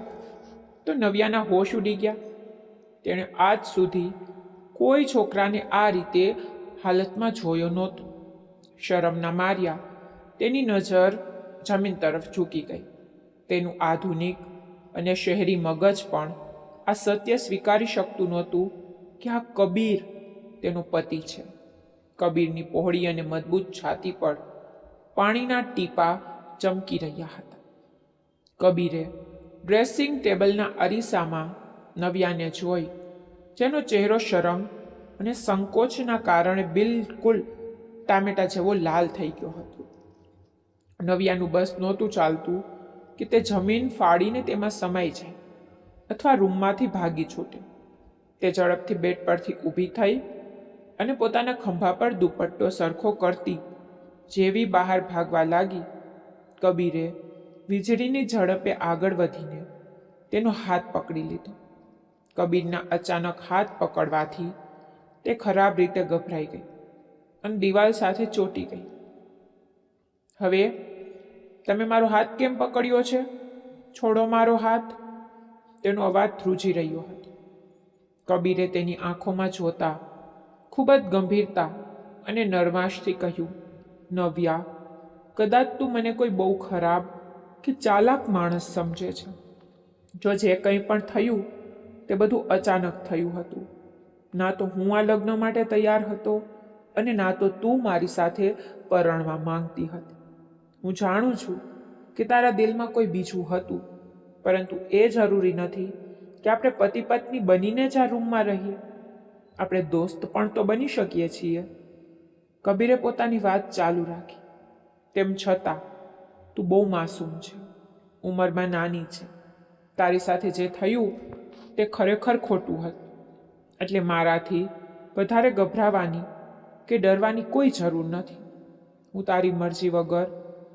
તો નવ્યાના હોશ ઉડી ગયા. તેણે આજ સુધી કોઈ છોકરાને આ રીતે હાલતમાં જોયો નહોતો. શરમના માર્યા તેની નજર જમીન તરફ ઝૂકી ગઈ. તેનું આધુનિક અને શહેરી મગજ પણ આ સત્ય સ્વીકારી શકતું નહોતું કે આ કબીર તેનો પતિ છે. કબીરની પહોળી અને મજબૂત છાતી પર પાણીના ટીપા ચમકી રહ્યા હતા. કબીરે ડ્રેસિંગ ટેબલના અરીસામાં નવ્યાને જોઈ, જેનો ચહેરો શરમ અને સંકોચના કારણે બિલકુલ ટામેટા જેવો લાલ થઈ ગયો હતો. નવ્યાનું બસ નહોતું ચાલતું કે તે જમીન ફાડીને તેમાં સમાઈ જાય અથવા રૂમમાંથી ભાગી છૂટે. તે ઝડપથી બેડ પરથી ઊભી થઈ અને પોતાના ખંભા પર દુપટ્ટો સરખો કરતી જેવી બહાર ભાગવા લાગી. કબીરે વીજળીની ઝડપે આગળ વધીને તેનો હાથ પકડી લીધો. કબીરના અચાનક હાથ પકડવાથી તે ખરાબ રીતે ગભરાઈ ગઈ અને દિવાલ સાથે ચોંટી ગઈ. હવે તમે મારો હાથ કેમ પકડ્યો છે? છોડો મારો હાથ. તેનો અવાજ ધ્રુજી રહ્યો હતો. કબીરે તેની આંખોમાં જોતા ખૂબ જ ગંભીરતા અને નરમાશથી કહ્યું, નવ્યા, કદાચ તું મને કોઈ બહુ ખરાબ કે ચાલાક માણસ સમજે છે. જો જે કંઈ પણ થયું તે બધું અચાનક થયું હતું. ના તો હું આ લગ્ન માટે તૈયાર હતો અને ના તો તું મારી સાથે પરણવા માંગતી હતી. હું જાણું છું કે તારા દિલમાં કોઈ બીજું હતું, પરંતુ એ જરૂરી નથી કે આપણે પતિ પત્ની બનીને જ આ રૂમમાં રહીએ. આપણે દોસ્ત પણ તો બની શકીએ છીએ. કબીરે પોતાની વાત ચાલુ રાખી. તેમ છતાં તું બહુ માસૂમ છે, ઉંમરમાં નાની છે. તારી સાથે જે થયું તે ખરેખર ખોટું હતું. એટલે મારાથી વધારે ગભરાવાની કે ડરવાની કોઈ જરૂર નથી. હું તારી મરજી વગર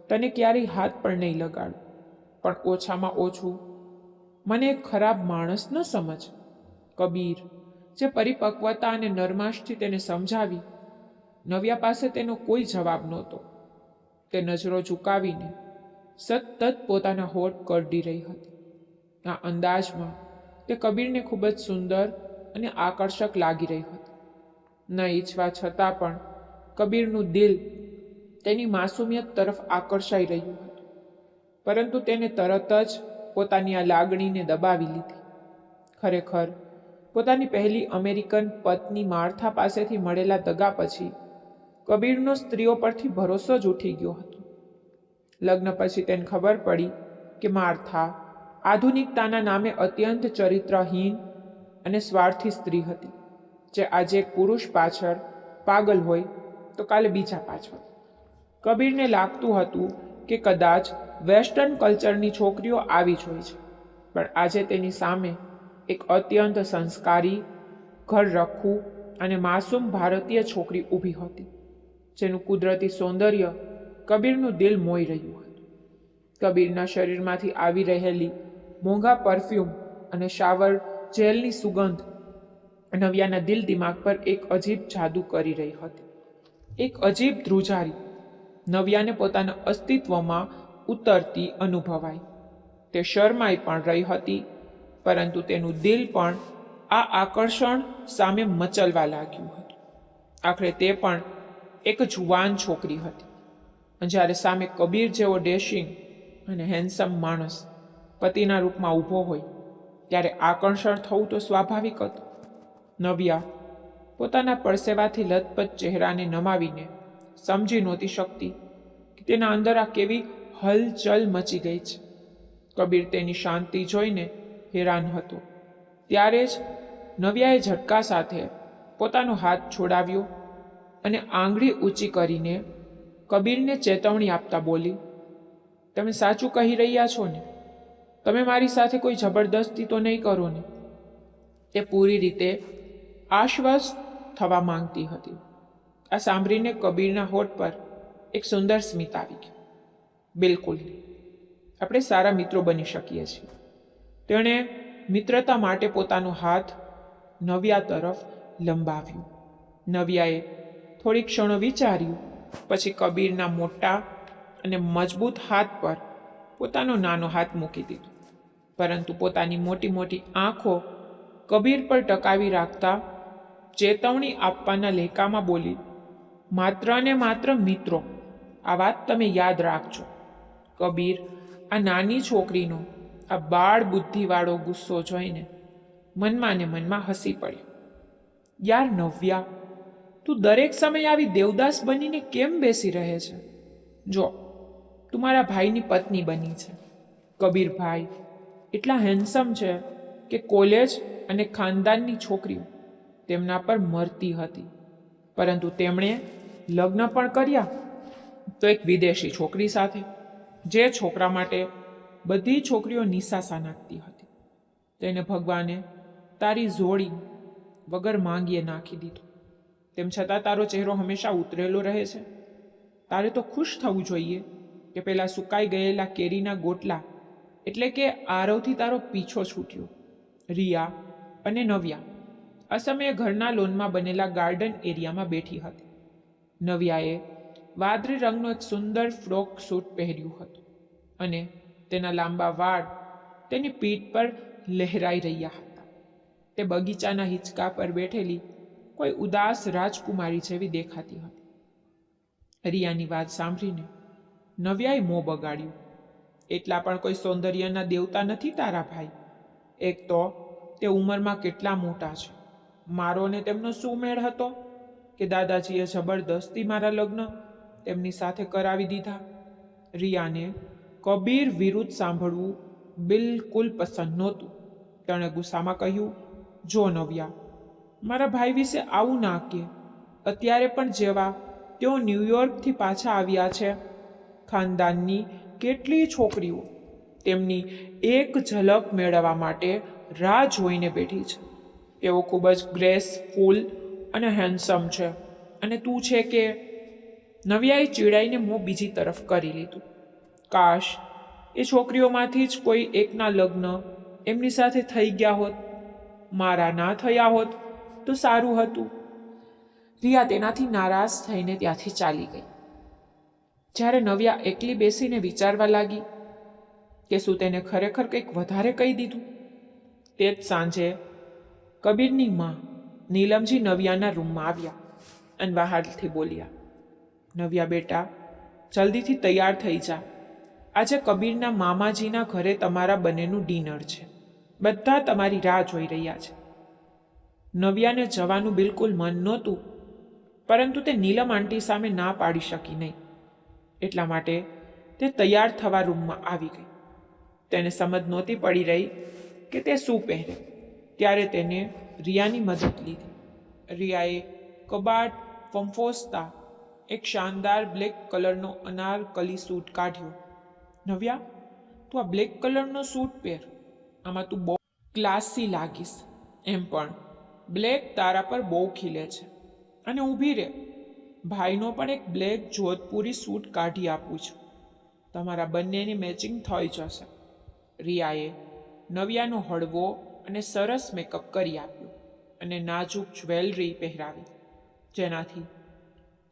તને ક્યારેય હાથ પણ નહીં લગાડું, પણ ઓછામાં ઓછું મને એક ખરાબ માણસ ન સમજ. કબીર જે પરિપક્વતા અને નરમાશથી તેને સમજાવી. નવ્યા પાસે તેનો કોઈ જવાબ નહોતો. તે નજરો ઝુકાવીને સતત પોતાના હોઠ કરડી રહી હતી. આ અંદાજમાં તે કબીરને ખૂબ જ સુંદર અને આકર્ષક લાગી રહી હતી. ન ઈચ્છવા છતાં પણ કબીરનું દિલ તેની માસૂમિયત તરફ આકર્ષાઈ રહ્યું હતું. પરંતુ તેને તરત જ પોતાની આ લાગણીને દબાવી લીધી. ખરેખર પોતાની પહેલી અમેરિકન પત્ની માર્થા પાસેથી મળેલા દગા પછી કબીરનો સ્ત્રીઓ પરથી ભરોસો જ ઉઠી ગયો હતો. લગ્ન પછી તેને ખબર પડી કે માર્થા આધુનિકતાના નામે અત્યંત ચરિત્રહીન અને સ્વાર્થી સ્ત્રી હતી, જે આજે એક પુરુષ પાછળ પાગલ હોય તો કાલે બીજા પાછળ. કબીરને લાગતું હતું કે કદાચ વેસ્ટર્ન કલ્ચરની છોકરીઓ આવી જ હોય છે, પણ આજે તેની સામે એક અત્યંત સંસ્કારી, ઘરરખું અને માસૂમ ભારતીય છોકરી ઊભી હતી, જેનું કુદરતી સૌંદર્ય કબીરનું દિલ મોહી રહ્યું હતું. કબીરના શરીરમાંથી આવી રહેલી મોંઘા પરફ્યુમ અને શાવર જેલની સુગંધ નવ્યાના દિલ દિમાગ પર એક અજીબ જાદુ કરી રહી હતી. એક અજીબ ધ્રુજારી નવ્યાને પોતાના અસ્તિત્વમાં ઉતરતી અનુભવાઈ. તે શરમાઈ પણ રહી હતી, પરંતુ તેનું દિલ પણ આ આકર્ષણ સામે મચલવા લાગ્યું હતું. આખરે તે પણ એક જુવાન છોકરી હતી. જ્યારે સામે કબીર જેવો ડેશિંગ અને હેન્ડસમ માણસ પતિના રૂપમાં ઊભો હોય ત્યારે આકર્ષણ થવું તો સ્વાભાવિક હતું. નવ્યા પોતાના પરસેવાથી લથપથ ચહેરાને નમાવીને સમજી નહોતી શકતી કે તેના અંદર આ કેવી હલચલ મચી ગઈ છે. કબીર તેની શાંતિ જોઈને હેરાન હતો. ત્યારે જ નવ્યાએ ઝટકા સાથે પોતાનો હાથ છોડાવ્યો અને આંગળી ઊંચી કરીને કબીરને ચેતવણી આપતા બોલી, તમે સાચું કહી રહ્યા છો ને? તમે મારી સાથે કોઈ જબરદસ્તી તો નહીં કરો ને? તે પૂરી રીતે આશ્વસ્ત થવા માંગતી હતી. આ સાંભળીને કબીરના હોઠ પર એક સુંદર સ્મિત આવી ગયું. બિલકુલ નહીં. આપણે સારા મિત્રો બની શકીએ છીએ. તેણે મિત્રતા માટે પોતાનો હાથ નવ્યા તરફ લંબાવ્યો. નવ્યાએ થોડી ક્ષણો વિચાર્યું, પછી કબીરના મોટા અને મજબૂત હાથ પર પોતાનો નાનો હાથ મૂકી દીધો, પરંતુ પોતાની મોટી મોટી આંખો કબીર પર ટકાવી રાખતા ચેતવણી આપવાના લહેકામાં બોલી, માત્ર ને માત્ર મિત્રો, આ વાત તમે યાદ રાખજો. કબીર આ નાની છોકરીનો આ બાળ બુદ્ધિવાળો ગુસ્સો જોઈને મનમાં ને મનમાં હસી પડ્યો. યાર નવ્યા, તું દરેક સમયે આવી દેવદાસ બનીને કેમ બેસી રહે છે? જો, તું મારા ભાઈની પત્ની બની છે. કબીરભાઈ એટલા હેન્ડસમ છે કે કોલેજ અને ખાનદાનની છોકરીઓ તેમના પર મરતી હતી, પરંતુ તેમણે લગ્ન પણ કર્યા, તો એક વિદેશી છોકરી સાથે, જે છોકરા માટે બધી છોકરીઓ નિસાસા નાખતી હતી. તેને ભગવાને તારી જોડી વગર માંગીએ નાખી દીધું. તેમ છતાં તારો ચહેરો હંમેશા ઉતરેલો રહે છે. તારે તો ખુશ થવું જોઈએ કે પેલા સુકાઈ ગયેલા કેરીના ગોટલા એટલે કે આરવથી તારો પીછો છૂટ્યો. રિયા અને નવ્યા આ સમયે ઘરના લોનમાં બનેલા ગાર્ડન એરિયામાં બેઠી હતી. નવ્યાએ વાદળી રંગનો એક સુંદર ફ્રોક સૂટ પહેર્યું હતું અને તેના લાંબા વાળ તેની પીઠ પર લહેરાઈ રહ્યા હતા. તે બગીચાના હિંચકા પર બેઠેલી કોઈ ઉદાસ રાજકુમારી જેવી દેખાતી હતી. રિયાની વાત સાંભળીને નવ્યાએ મોં બગાડ્યું. એટલા પણ કોઈ સૌંદર્યના દેવતા નથી તારા ભાઈ. એક તો તે ઉંમરમાં કેટલા મોટા છે. મારો ને તેમનો શું મેળ હતો કે દાદાજીએ જબરદસ્તી મારા લગ્ન તેમની સાથે કરાવી દીધા. રિયાને કબીર વિરુદ્ધ સાંભળવું બિલકુલ પસંદ નહોતું. તેણે ગુસ્સામાં કહ્યું, જો નવ્યા, મારા ભાઈ વિશે આવું ના કે. અત્યારે પણ જેવા તેઓ ન્યૂયોર્કથી પાછા આવ્યા છે, ખાનદાનની કેટલી છોકરીઓ તેમની એક ઝલક મેળવવા માટે રાહ જોઈને બેઠી છે. તેઓ ખૂબ જ ગ્રેસફુલ અને હેન્ડસમ છે, અને તું છે કે... નવ્યાએ ચીડાઈને મોં બીજી તરફ કરી લીધું. કાશ એ છોકરીઓમાંથી જ કોઈ એકના લગ્ન એમની સાથે થઈ ગયા હોત, મારા ના થયા હોત તો સારું હતું. રિયા તેનાથી નારાજ થઈને ત્યાંથી ચાલી ગઈ. જ્યારે નવ્યા એકલી બેસીને વિચારવા લાગી કે શું તેને ખરેખર કંઈક વધારે કહી દીધું, તે જ સાંજે કબીરની માં નીલમજી નવ્યાના રૂમમાં આવ્યા અને બહારથી બોલ્યા, નવ્યા બેટા, જલ્દીથી તૈયાર થઈ જા. આજે કબીરના મામાજીના ઘરે તમારા બંનેનું ડિનર છે. બધા તમારી રાહ જોઈ રહ્યા છે. નવ્યાને જવાનું બિલકુલ મન નહોતું, પરંતુ તે નીલમ આંટી સામે ના પાડી શકી નહીં. એટલા માટે તે તૈયાર થવા રૂમમાં આવી ગઈ. તેને સમજ નહોતી પડી રહી કે તે શું પહેરે, ત્યારે તેને રિયાની મદદ લીધી. રિયાએ કબાટ ફંફોસતા એક શાનદાર બ્લેક કલરનો અનારકલી સૂટ કાઢ્યો. નવ્યા, તું આ બ્લેક કલરનો સૂટ પહેર, આમાં તું બહુ ક્લાસી લાગીશ. એમ પણ બ્લેક તારા પર બહુ ખીલે છે. અને ઊભી રહે, ભાઈનો પણ એક બ્લેક જોધપુરી સૂટ કાઢી આપું છું. તમારા બંનેની મેચિંગ થઈ જશે. રિયાએ નવ્યાનો હળવો અને સરસ મેકઅપ કરી આપ્યો અને નાજુક જ્વેલરી પહેરાવી, જેનાથી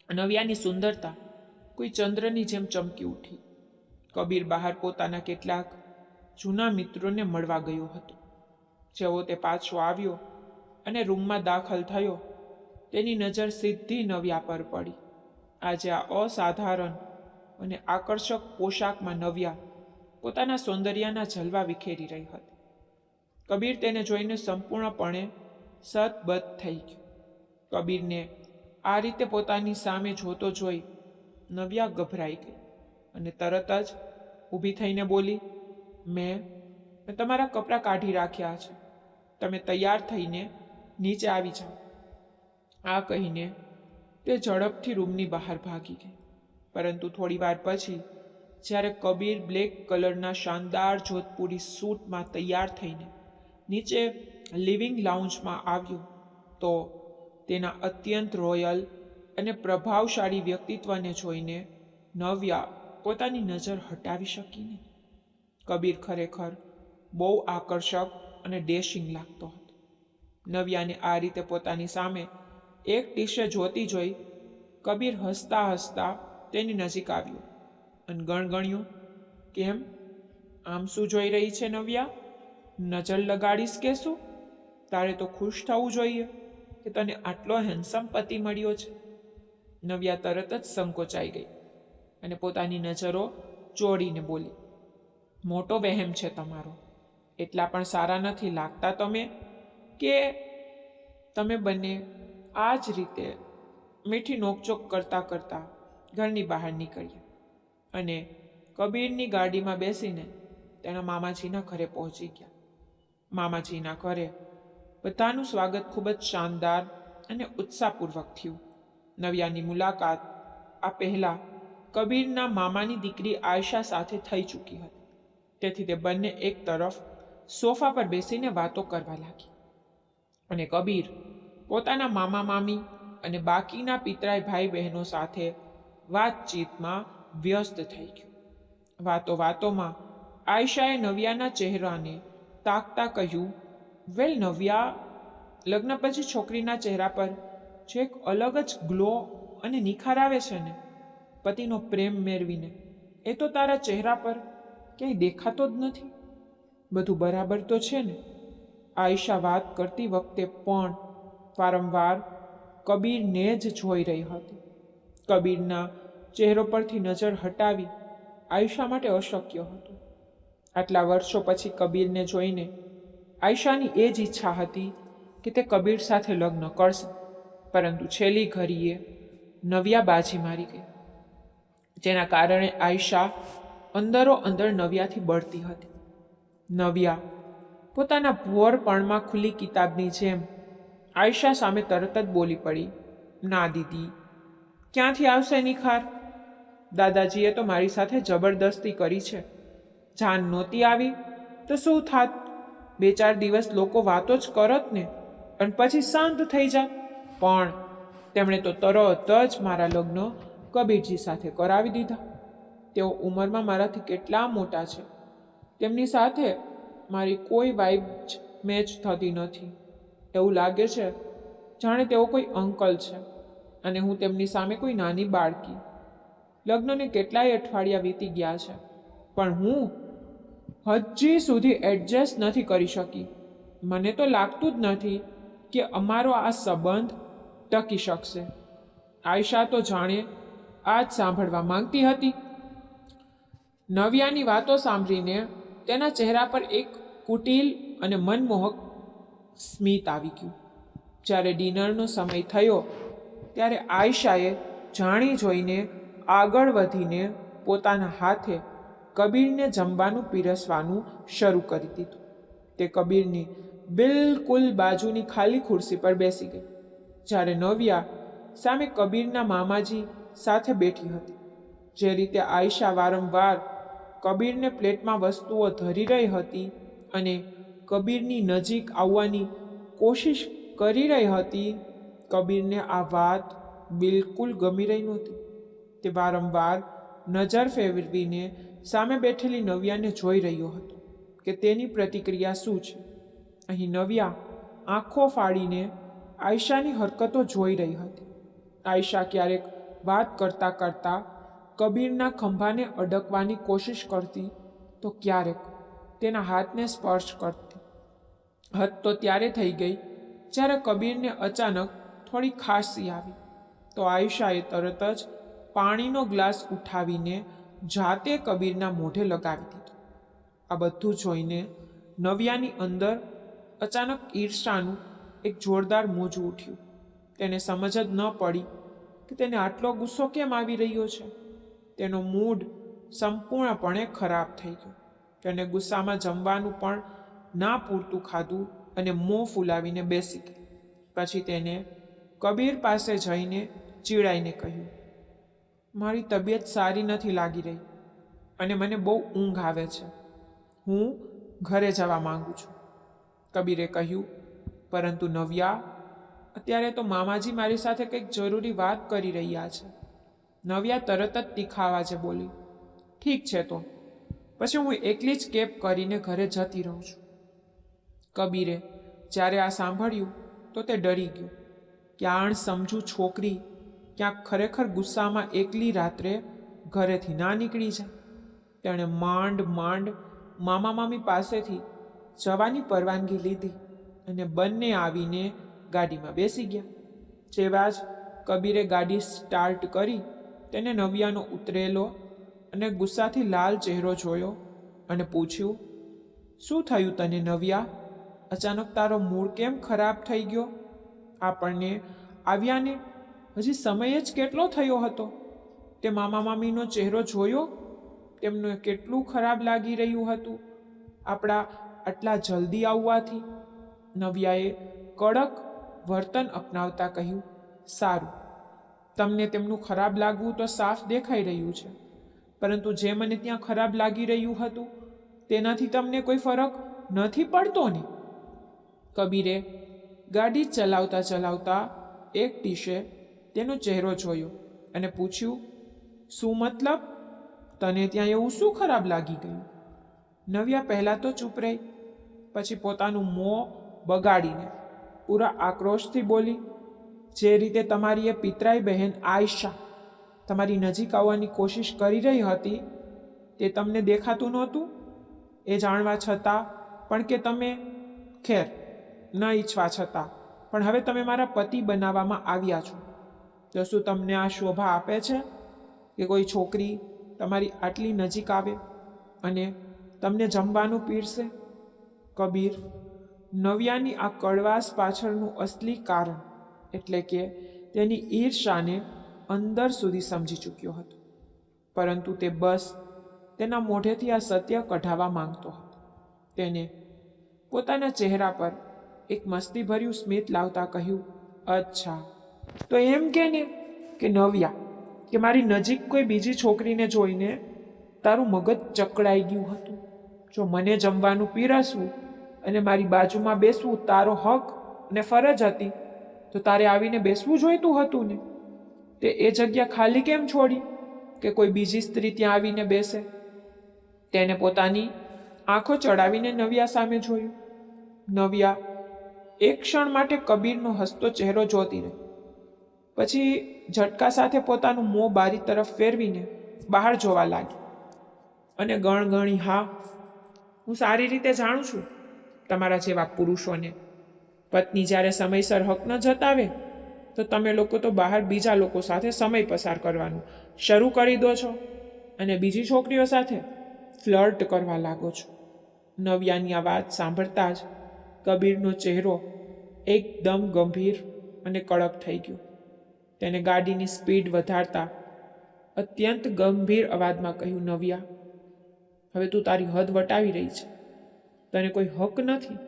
નવ્યાની સુંદરતા કોઈ ચંદ્રની જેમ ચમકી ઉઠી. કબીર બહાર પોતાના કેટલાક જૂના મિત્રોને મળવા ગયો હતો. જેવો તે પાછો આવ્યો અને રૂમમાં દાખલ થયો, તેની નજર સીધી નવ્યા પર પડી. આજે આ અસાધારણ અને આકર્ષક પોશાકમાં નવ્યા પોતાના સૌંદર્યના જલવા વિખેરી રહી હતી. કબીર તેને જોઈને સંપૂર્ણપણે સતબત થઈ ગયો. કબીરને આ રીતે પોતાની સામે જોતો જોઈ નવ્યા ગભરાઈ ગઈ અને તરત જ ઊભી થઈને બોલી, મેં તમારા કપડાં કાઢી રાખ્યા છે, તમે તૈયાર થઈને નીચે આવી જાઓ. આ કહીને તે ઝડપથી રૂમની બહાર ભાગી ગઈ. પરંતુ થોડી વાર પછી જ્યારે કબીર બ્લેક કલરના શાનદાર જોધપુરી સૂટમાં તૈયાર થઈને નીચે લિવિંગ લાઉન્જમાં આવ્યો, તો તેના અત્યંત રોયલ અને પ્રભાવશાળી વ્યક્તિત્વને જોઈને નવ્યા પોતાની નજર હટાવી શકી નહીં. કબીર ખરેખર બહુ આકર્ષક અને ડેશિંગ લાગતો હતો. નવ્યાને આ રીતે પોતાની સામે એક ટીશે જોતી જોઈ કબીર હસતા હસતા તેની નજીક આવ્યો અને ગણગણ્યું, કેમ, આમ શું જોઈ રહી છે નવ્યા? નજર લગાડીશ કે શું? તારે તો ખુશ થવું જોઈએ કે તને આટલો હેન્ડસમ પતિ મળ્યો છે. નવ્યા તરત જ સંકોચાઈ ગઈ અને પોતાની નજરો ચોડીને બોલી, મોટો વહેમ છે તમારો. એટલા પણ સારા નથી લાગતા તમે કે? તમે બંને આ જ રીતે મીઠી નોકચોક કરતા કરતા ઘરની બહાર નીકળ્યા અને કબીરની ગાડીમાં બેસીને તેના મામાજીના ઘરે પહોંચી ગયા. મામાજીના ઘરે બધાનું સ્વાગત ખૂબ જ શાનદાર અને ઉત્સાહપૂર્વક થયું. નવ્યાની મુલાકાત આ પહેલાં કબીરના મામાની દીકરી આયશા સાથે થઈ ચૂકી હતી. તેથી તે બંને એક તરફ સોફા પર બેસીને વાતો કરવા લાગી અને કબીર પોતાના મામા મામી અને બાકીના પિતરાઈ ભાઈ બહેનો સાથે વાતચીતમાં વ્યસ્ત થઈ ગયું. વાતોમાં આયશાએ નવ્યાના ચહેરાને તાકતા કહ્યું, વેલ નવ્યા, લગ્ન પછી છોકરીના ચહેરા પર જે એક અલગ જ ગ્લો અને નિખાર આવે છે ને, પતિનો પ્રેમ મેળવીને, એ તો તારા ચહેરા પર ક્યાંય દેખાતો જ નથી. બધું બરાબર તો છે ને? આયશા વાત કરતી વખતે પણ વારંવાર કબીરને જ જોઈ રહી હતી. કબીરના ચહેરો પરથી નજર હટાવી આયશા માટે અશક્ય હતું. આટલા વર્ષો પછી કબીરને જોઈને આયશાની એ જ ઈચ્છા હતી કે તે કબીર સાથે લગ્ન કરશે, પરંતુ છેલ્લી ઘડીએ નવ્યા બાજી મારી ગઈ, જેના કારણે આયશા અંદરો અંદર નવ્યાથી બળતી હતી. નવ્યા પોતાના ભોરપણમાં ખુલ્લી કિતાબની જેમ આયશા સામે તરત જ બોલી પડી, ના દીદી, ક્યાંથી આવશે નિખાર? દાદાજીએ તો મારી સાથે જબરદસ્તી કરી છે. જાન નહોતી આવી તો શું થાત? 2-4 દિવસ લોકો વાતો જ કરત ને અને પછી શાંત થઈ જાત. પણ તેમણે તો તરત જ મારા લગ્ન કબીરજી સાથે કરાવી દીધા. તેઓ ઉંમરમાં મારાથી કેટલા મોટા છે. તેમની સાથે મારી કોઈ વાઇબ જ મેચ થતી નથી. એવું લાગે છે જાણે તેઓ કોઈ અંકલ છે અને હું તેમની સામે કોઈ નાની બાળકી. લગ્નને કેટલાય અઠવાડિયા વીતી ગયા છે, પણ હું હજી સુધી એડજસ્ટ નથી કરી શકી. મને તો લાગતું જ નથી કે અમારો આ સંબંધ ટકી શકશે. આયશા તો જાણે આ જ સાંભળવા માંગતી હતી. નવ્યાની વાતો સાંભળીને તેના ચહેરા પર એક કુટિલ અને મનમોહક સ્મિત આવી ગયું. જ્યારે ડિનરનો સમય થયો ત્યારે આયશાએ જાણી જોઈને આગળ વધીને પોતાના હાથે કબીરને જમવાનું પીરસવાનું શરૂ કરી દીધું. તે કબીરની બિલકુલ બાજુની ખાલી ખુરશી પર બેસી ગઈ, જ્યારે નવ્યા સામે કબીરના મામાજી સાથે બેઠી હતી. જે રીતે આયશા વારંવાર કબીરને પ્લેટમાં વસ્તુઓ ધરી રહી હતી અને કબીરની નજીક આવવાની કોશિશ કરી રહી હતી, કબીરને આ વાત બિલકુલ ગમી રહી નહોતી. તે વારંવાર નજર ફેરવીને સામે બેઠેલી નવ્યાને જોઈ રહ્યો હતો કે તેની પ્રતિક્રિયા શું છે. અહીં નવ્યા આંખો ફાડીને આયશાની હરકતો જોઈ રહી હતી. આયશા ક્યારેક વાત કરતાં કરતાં કબીરના ખંભાને અડકવાની કોશિશ કરતી તો ક્યારેક તેના હાથને સ્પર્શ કરતી. હદ તો ત્યારે થઈ ગઈ જ્યારે કબીરને અચાનક થોડી ખાંસી આવી તો આયશાએ તરત જ પાણીનો ગ્લાસ ઉઠાવીને જાતે કબીરના મોઢે લગાવી દીધો. આ બધું જોઈને નવ્યાની અંદર અચાનક ઈર્ષાનું એક જોરદાર મોજું ઉઠ્યું. તેને સમજ જ ન પડી કે તેને આટલો ગુસ્સો કેમ આવી રહ્યો છે. તેનો મૂડ સંપૂર્ણપણે ખરાબ થઈ ગયો. તેને ગુસ્સામાં જમવાનું પણ ના પૂરતું ખાધું અને મોં ફૂલાવીને બેસી ગઈ. પછી તેને કબીર પાસે જઈને ચીડાઈને કહ્યું, મારી તબિયત સારી નથી લાગી રહી અને મને બહુ ઊંઘ આવે છે. હું ઘરે જવા માંગુ છું. કબીરે કહ્યું, પરંતુ નવ્યા, અત્યારે તો મામાજી મારી સાથે કંઈક જરૂરી વાત કરી રહ્યા છે. નવ્યા તરત જ તીખા અવાજે બોલી, ઠીક છે તો પછી હું એકલી જ કેબ કરીને ઘરે જતી રહું છું. કબીરે જ્યારે આ સાંભળ્યું તો તે ડરી ગયો કે આ અણસમજુ છોકરી ક્યાંક ખરેખર ગુસ્સામાં એકલી રાત્રે ઘરેથી ના નીકળી જાય. તેણે માંડ મામા મામી પાસેથી જવાની પરવાનગી લીધી અને બંને આવીને ગાડીમાં બેસી ગયા. જેવા જ કબીરે ગાડી સ્ટાર્ટ કરી તેને નવ્યાનો ઉતરેલો અને ગુસ્સાથી લાલ ચહેરો જોયો અને પૂછ્યું, શું થયું તને નવ્યા? અચાનક તારો મૂડ કેમ ખરાબ થઈ ગયો? આપણને આવ્યાને હજી સમય જ કેટલો થયો હતો. તે મામા મામીનો ચહેરો જોયો? તેમને કેટલું ખરાબ લાગી રહ્યું હતું આપણા આટલા જલ્દી આવવાથી. નવ્યાએ કડક વર્તન અપનાવતા કહ્યું, સારું, તમને તેમનું ખરાબ લાગવું તો સાફ દેખાઈ રહ્યું છે, પરંતુ જે મને ત્યાં ખરાબ લાગી રહ્યું હતું તેનાથી તમને કોઈ ફરક નથી પડતો ને? કબીરે ગાડી ચલાવતા ચલાવતા એક ટીશે તેનો ચહેરો જોયો અને પૂછ્યું, શું મતલબ? તને ત્યાં એવું શું ખરાબ લાગી ગયું? નવ્યા પહેલાં તો ચૂપ રહી, પછી પોતાનું મોં બગાડીને પૂરા આક્રોશથી બોલી, જે રીતે તમારી એ પિતરાઈ બહેન આયશા તમારી નજીક આવવાની કોશિશ કરી રહી હતી તે તમને દેખાતું નહોતું? એ જાણવા છતાં પણ કે તમે, ખેર, ન ઈચ્છવા છતાં પણ હવે તમે મારા પતિ બનાવવામાં આવ્યા છો, તો શું તમને આ શોભા આપે છે કે કોઈ છોકરી તમારી આટલી નજીક આવે અને તમને જમવાનું પીરસે? કબીર નવ્યાની આ કડવાશ પાછળનું અસલી કારણ એટલે કે તેની ઈર્ષાને અંદર સુધી સમજી ચૂક્યો હતો, પરંતુ તે બસ તેના મોઢેથી આ સત્ય કઢાવવા માંગતો હતો. તેને પોતાના ચહેરા પર એક મસ્તીભર્યું સ્મિત લાવતા કહ્યું, અચ્છા, તો એમ કે ને કે નવ્યા, કે મારી નજીક કોઈ બીજી છોકરીને જોઈને તારું મગજ ચકડાઈ ગયું હતું. જો મને જમવાનું પીરસવું અને મારી બાજુમાં બેસવું તારો હક અને ફરજ હતી તો તારે આવીને બેસવું જોઈતું હતું ને? તે એ જગ્યા ખાલી કેમ છોડી કે કોઈ બીજી સ્ત્રી ત્યાં આવીને બેસે? તેને પોતાની આંખો ચડાવીને નવ્યા સામે જોયું. નવ્યા એક ક્ષણ માટે કબીરનો હસતો ચહેરો જોતી રહી, પછી ઝટકા સાથે પોતાનું મોં બારી તરફ ફેરવીને બહાર જોવા લાગી અને ગણગણી, હા, હું સારી રીતે જાણું છું તમારા જેવા પુરુષોને. પત્ની જ્યારે સમયસર હક ન જતાવે તો તમે લોકો તો બહાર બીજા લોકો સાથે સમય પસાર કરવાનું શરૂ કરી દો છો અને બીજી છોકરીઓ સાથે ફ્લર્ટ કરવા લાગો છો. નવ્યાની આ વાત સાંભળતા જ કબીરનો ચહેરો એકદમ ગંભીર અને કડક થઈ ગયો. તેને ગાડીની સ્પીડ વધારતા અત્યંત ગંભીર અવાજમાં કહ્યું, નવ્યા, હવે તું તારી હદ વટાવી રહી છે. તને કોઈ હક નથી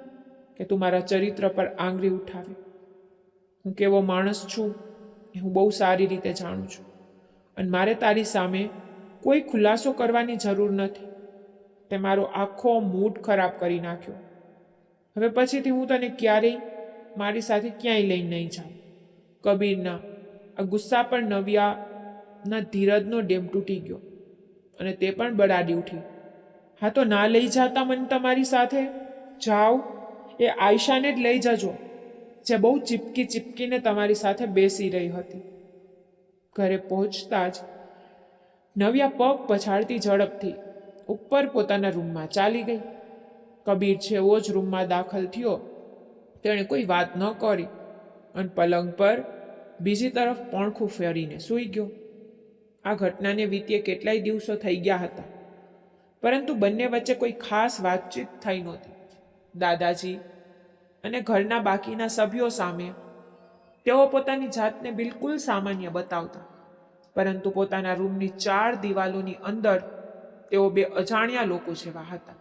કે તું મારા ચરિત્ર પર આંગળી ઉઠાવે. હું કેવો માણસ છું એ હું બહુ સારી રીતે જાણું છું અને મારે તારી સામે કોઈ ખુલાસો કરવાની જરૂર નથી. તે મારો આખો મૂડ ખરાબ કરી નાખ્યો. હવે પછીથી હું તને ક્યારેય મારી સાથે ક્યાંય લઈ નહીં જાઉં. કબીરના આ ગુસ્સા પર નવ્યાના ધીરજનો ડેમ તૂટી ગયો અને તે પણ બળાડી ઉઠી. હા તો ના લઈ જાતા મને તમારી સાથે? જાઓ, એ આયશાને જ લઈ જજો જે બહુ ચીપકીને તમારી સાથે બેસી રહી હતી. ઘરે પહોંચતા જ નવ્યા પગ પછાડતી ઝડપથી ઉપર પોતાના રૂમમાં ચાલી ગઈ. કબીર જેવો જ રૂમમાં દાખલ થયો તેણે કોઈ વાત ન કરી અને પલંગ પર બીજી તરફ પણખું ફેરીને સૂઈ ગયો. આ ઘટનાને વીત્યે કેટલાય દિવસો થઈ ગયા હતા, પરંતુ બંને વચ્ચે કોઈ ખાસ વાતચીત થઈ નહોતી. દાદાજી અને ઘરના બાકીના સભ્યો સામે તેઓ પોતાની જાતને બિલકુલ સામાન્ય બતાવતા, પરંતુ પોતાના રૂમની 4 દિવાલોની અંદર તેઓ બે અજાણ્યા લોકો જેવા હતા.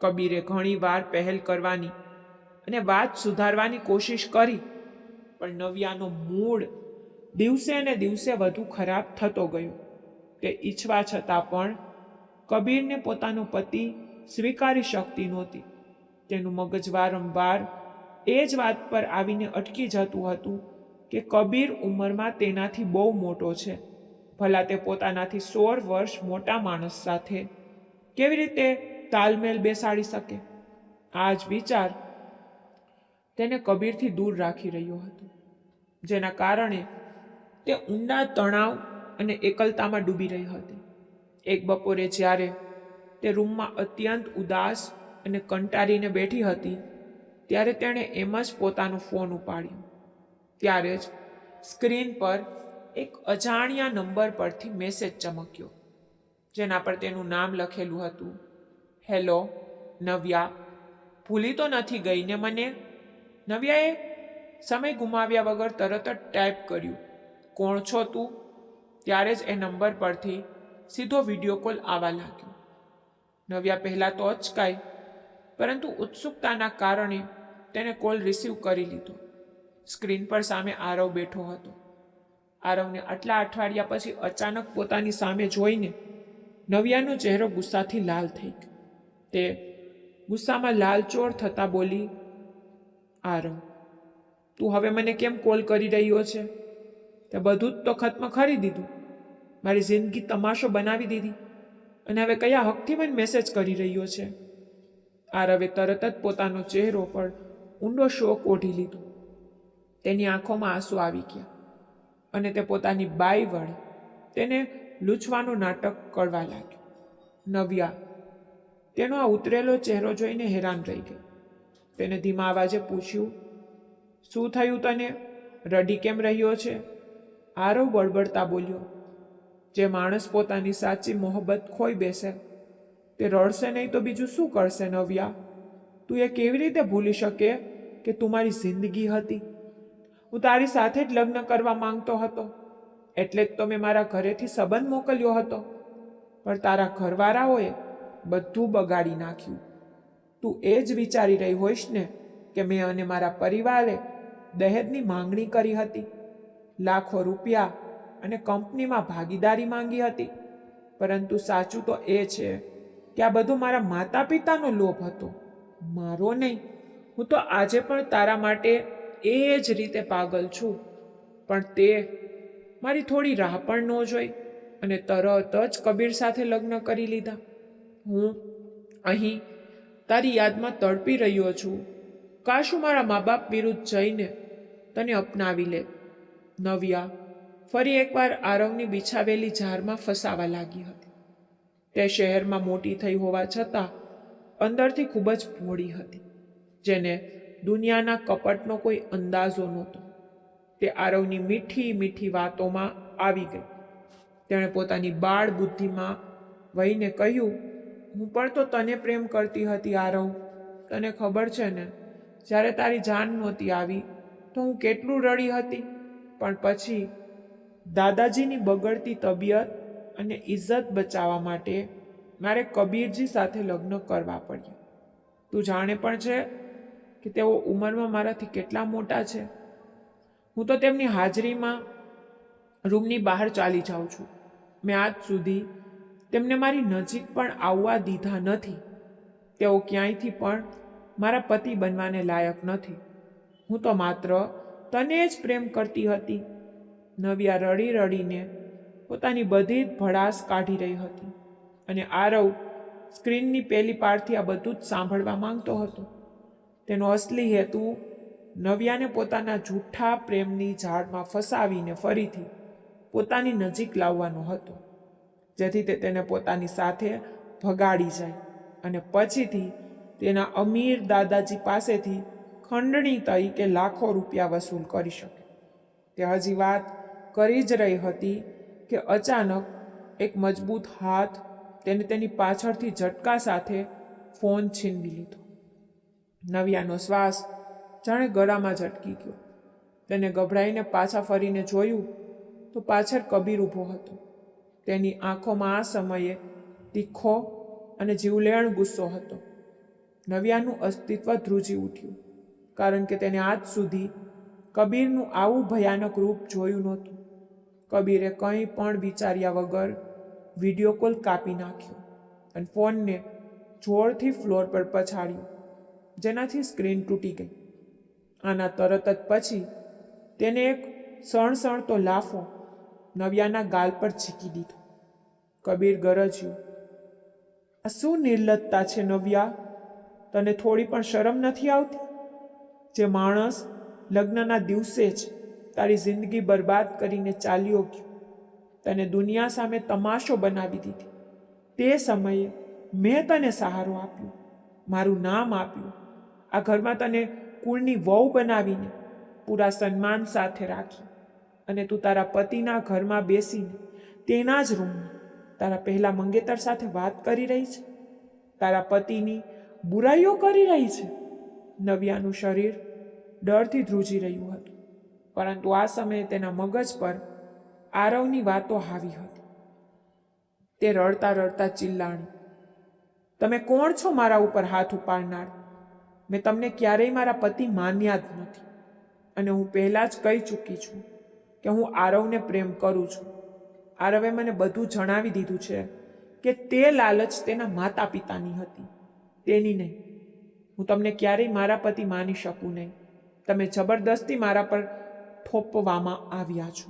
કબીરે ઘણી વાર પહેલ કરવાની અને વાત સુધારવાની કોશિશ કરી, પણ નવ્યાનો મૂડ દિવસે ને દિવસે વધુ ખરાબ થતો ગયો. તે ઈચ્છવા છતાં પણ કબીરને પોતાનો પતિ સ્વીકારી શકતી નહોતી. તેનું મગજ વારંવાર એ જ વાત પર આવીને અટકી જતું હતું કે કબીર ઉંમરમાં તેનાથી બહુ મોટો છે. ભલા તે પોતાનાથી 16 વર્ષ મોટા માણસ સાથે કેવી રીતે તાલમેલ બેસાડી શકે? આ જ વિચાર તેને કબીરથી દૂર રાખી રહ્યો હતો, જેના કારણે તે ઊંડા તણાવ અને એકલતામાં ડૂબી રહી હતી. એક બપોરે જ્યારે તે રૂમમાં અત્યંત ઉદાસ અને કંટાળીને બેઠી હતી, ત્યારે તેણે એમ જ પોતાનો ફોન ઉપાડ્યો. ત્યારે જ સ્ક્રીન પર એક અજાણ્યા નંબર પરથી મેસેજ ચમક્યો, જેના પર તેનું નામ લખેલું હતું. હેલો નવ્યા, ભૂલી તો નથી ગઈ ને મને? નવ્યાએ સમય ગુમાવ્યા વગર તરત જ ટાઈપ કર્યું, કોણ છો તું? ત્યારે જ એ નંબર પરથી સીધો વિડીયો કોલ આવવા લાગ્યો. નવ્યા પહેલાં તો અચકાઈ, પરંતુ ઉત્સુકતાના કારણે તેને કોલ રિસીવ કરી લીધો. સ્ક્રીન પર સામે આરવ બેઠો હતો. આરવને આટલા અઠવાડિયા પછી અચાનક પોતાની સામે જોઈને નવ્યાનો ચહેરો ગુસ્સાથી લાલ થઈ ગયો. તે ગુસ્સામાં લાલચોળ થતાં બોલી, આરવ, તું હવે મને કેમ કોલ કરી રહ્યો છે? તે બધું જ તો ખત્મ કરી દીધું, મારી જિંદગી તમાશો બનાવી દીધી, અને હવે કયા હકથી મને મેસેજ કરી રહ્યો છે? આરવે તરત જ પોતાનો ચહેરો પર ઊંડો શોક ઓઢી લીધો. તેની આંખોમાં આંસુ આવી ગયા અને તે પોતાની બાઈ વડે તેને લૂછવાનું નાટક કરવા લાગ્યો. નવ્યા તેનો આ ઉતરેલો ચહેરો જોઈને હેરાન રહી ગઈ. તેને ધીમા અવાજે પૂછ્યું, શું થયું તને? રડી કેમ રહ્યો છે? આરવ બળબડતા બોલ્યો, જે માણસ પોતાની સાચી મોહબ્બત ખોઈ બેસે તે રડશે નહીં તો બીજું શું કરશે? નવ્યા, તું એ કેવી રીતે ભૂલી શકે કે તું મારી જિંદગી હતી? હું તારી સાથે જ લગ્ન કરવા માંગતો હતો, એટલે જ તો મેં મારા ઘરેથી સંબંધ મોકલ્યો હતો, પણ તારા ઘરવાળાઓએ બધું બગાડી નાખ્યું. તું એ જ વિચારી રહી હોઈશ ને કે મેં અને મારા પરિવારે દહેજની માંગણી કરી હતી, લાખો રૂપિયા અને કંપનીમાં ભાગીદારી માંગી હતી, પરંતુ સાચું તો એ છે કે આ બધું મારા માતા પિતાનો લોભ હતો, મારો નહીં. હું તો આજે પણ તારા માટે એ જ રીતે પાગલ છું, પણ તે મારી થોડી રાહ પણ ન જોઈ અને તરત જ કબીર સાથે લગ્ન કરી લીધા. હું અહીં તારી યાદમાં તડપી રહ્યો છું. કાશ હું મારા મા બાપ વિરુદ્ધ જઈને તને અપનાવી લે. નવ્યા ફરી એકવાર આરવની બિછાવેલી જારમાં ફસાવા લાગી હતી. તે શહેરમાં મોટી થઈ હોવા છતાં અંદરથી ખૂબ જ ભોળી હતી, જેને દુનિયાના કપટનો કોઈ અંદાજો નહોતો. તે આરવની મીઠી મીઠી વાતોમાં આવી ગઈ. તેણે પોતાની બાળ બુદ્ધિમાં વહીને કહ્યું, હું પણ તો તને પ્રેમ કરતી હતી આરવ, તને ખબર છે ને? જ્યારે તારી જાન નહોતી આવી તો હું કેટલું રડી હતી, પણ પછી દાદાજીની બગડતી તબિયત અને ઇજ્જત બચાવવા માટે મારે કબીરજી સાથે લગ્ન કરવા પડ્યા. તું જાણે પણ છે કે તેઓ ઉંમરમાં મારાથી કેટલા મોટા છે. હું તો તેમની હાજરીમાં રૂમની બહાર ચાલી જાઉં છું. મેં આજ સુધી તેમને મારી નજીક પણ આવવા દીધા નથી. તેઓ ક્યાંયથી પણ મારા પતિ બનવાને લાયક નથી. હું તો માત્ર તને જ પ્રેમ કરતી હતી. નવ્યા રડી રડીને પોતાની બધી જ ભડાસ કાઢી રહી હતી અને આરવ સ્ક્રીનની પેલી પારથી આ બધું જ સાંભળવા માંગતો હતો. તેનો અસલી હેતુ નવ્યાને પોતાના જૂઠા પ્રેમની ઝાડમાં ફસાવીને ફરીથી પોતાની નજીક લાવવાનો હતો, જેથી તે તેને પોતાની સાથે ભગાડી જાય અને પછીથી તેના અમીર દાદાજી પાસેથી ખંડણી તરીકે લાખો રૂપિયા વસૂલ કરી શકે. તે હજી વાત કરી જ રહી હતી કે અચાનક એક મજબૂત હાથ તેને તેની પાછળથી ઝટકા સાથે ફોન છીનવી લીધો. નવ્યાનો શ્વાસ જાણે ગળામાં ઝટકી ગયો. તેને ગભરાઈને પાછા ફરીને જોયું તો પાછળ કબીર ઊભો હતો. તેની આંખોમાં આ સમયે તીખો અને જીવલેણ ગુસ્સો હતો. નવ્યાનું અસ્તિત્વ ધ્રુજી ઉઠ્યું, કારણ કે તેને આજ સુધી કબીરનું આવું ભયાનક રૂપ જોયું નહોતું. કબીરે કંઈ પણ વિચાર્યા વગર વિડીયો કોલ કાપી નાખ્યો અને ફોનને જોરથી ફ્લોર પર પછાડ્યો, જેનાથી સ્ક્રીન તૂટી ગઈ. આના તરત જ પછી તેને એક સણસણતો લાફો નવ્યાના ગાલ પર ઝીકી દીધો. કબીર ગરજ્યું, આ શું નિર્લજ્જતા છે નવ્યા? તને થોડી પણ શરમ નથી આવતી? જે માણસ લગ્નના દિવસે જ તારી જિંદગી બરબાદ કરીને ચાલ્યો ગયો, તને દુનિયા સામે તમાશો બનાવી દીધી, તે સમયે મેં તને સહારો આપ્યો, મારું નામ આપ્યું, આ ઘરમાં તને કુળની વહુ બનાવીને પૂરા સન્માન સાથે રાખી, અને તું તારા પતિના ઘરમાં બેસીને તેના જ રૂમમાં તારા પહેલા મંગેતર સાથે વાત કરી રહી છે, તારા પતિની બુરાઈઓ કરી રહી છે. નવ્યાનું શરીર ડરથી ધ્રુજી રહ્યું હતું, પરંતુ આ સમયે તેના મગજ પર આરવની વાતો હાવી હતી. તે રડતા રડતા ચિલ્લાણી, તમે કોણ છો મારા ઉપર હાથ ઉપાડનાર? મેં તમને ક્યારેય મારા પતિ માન્યા જ નથી, અને હું પહેલાં જ કહી ચૂકી છું કે હું આરવને પ્રેમ કરું છું. આરવે મને બધું જણાવી દીધું છે કે તે લાલચ તેના માતા પિતાની હતી, તેની નહીં. હું તમને ક્યારેય મારા પતિ માની શકું નહીં. તમે જબરદસ્તી મારા પર થોપવામાં આવ્યા છો.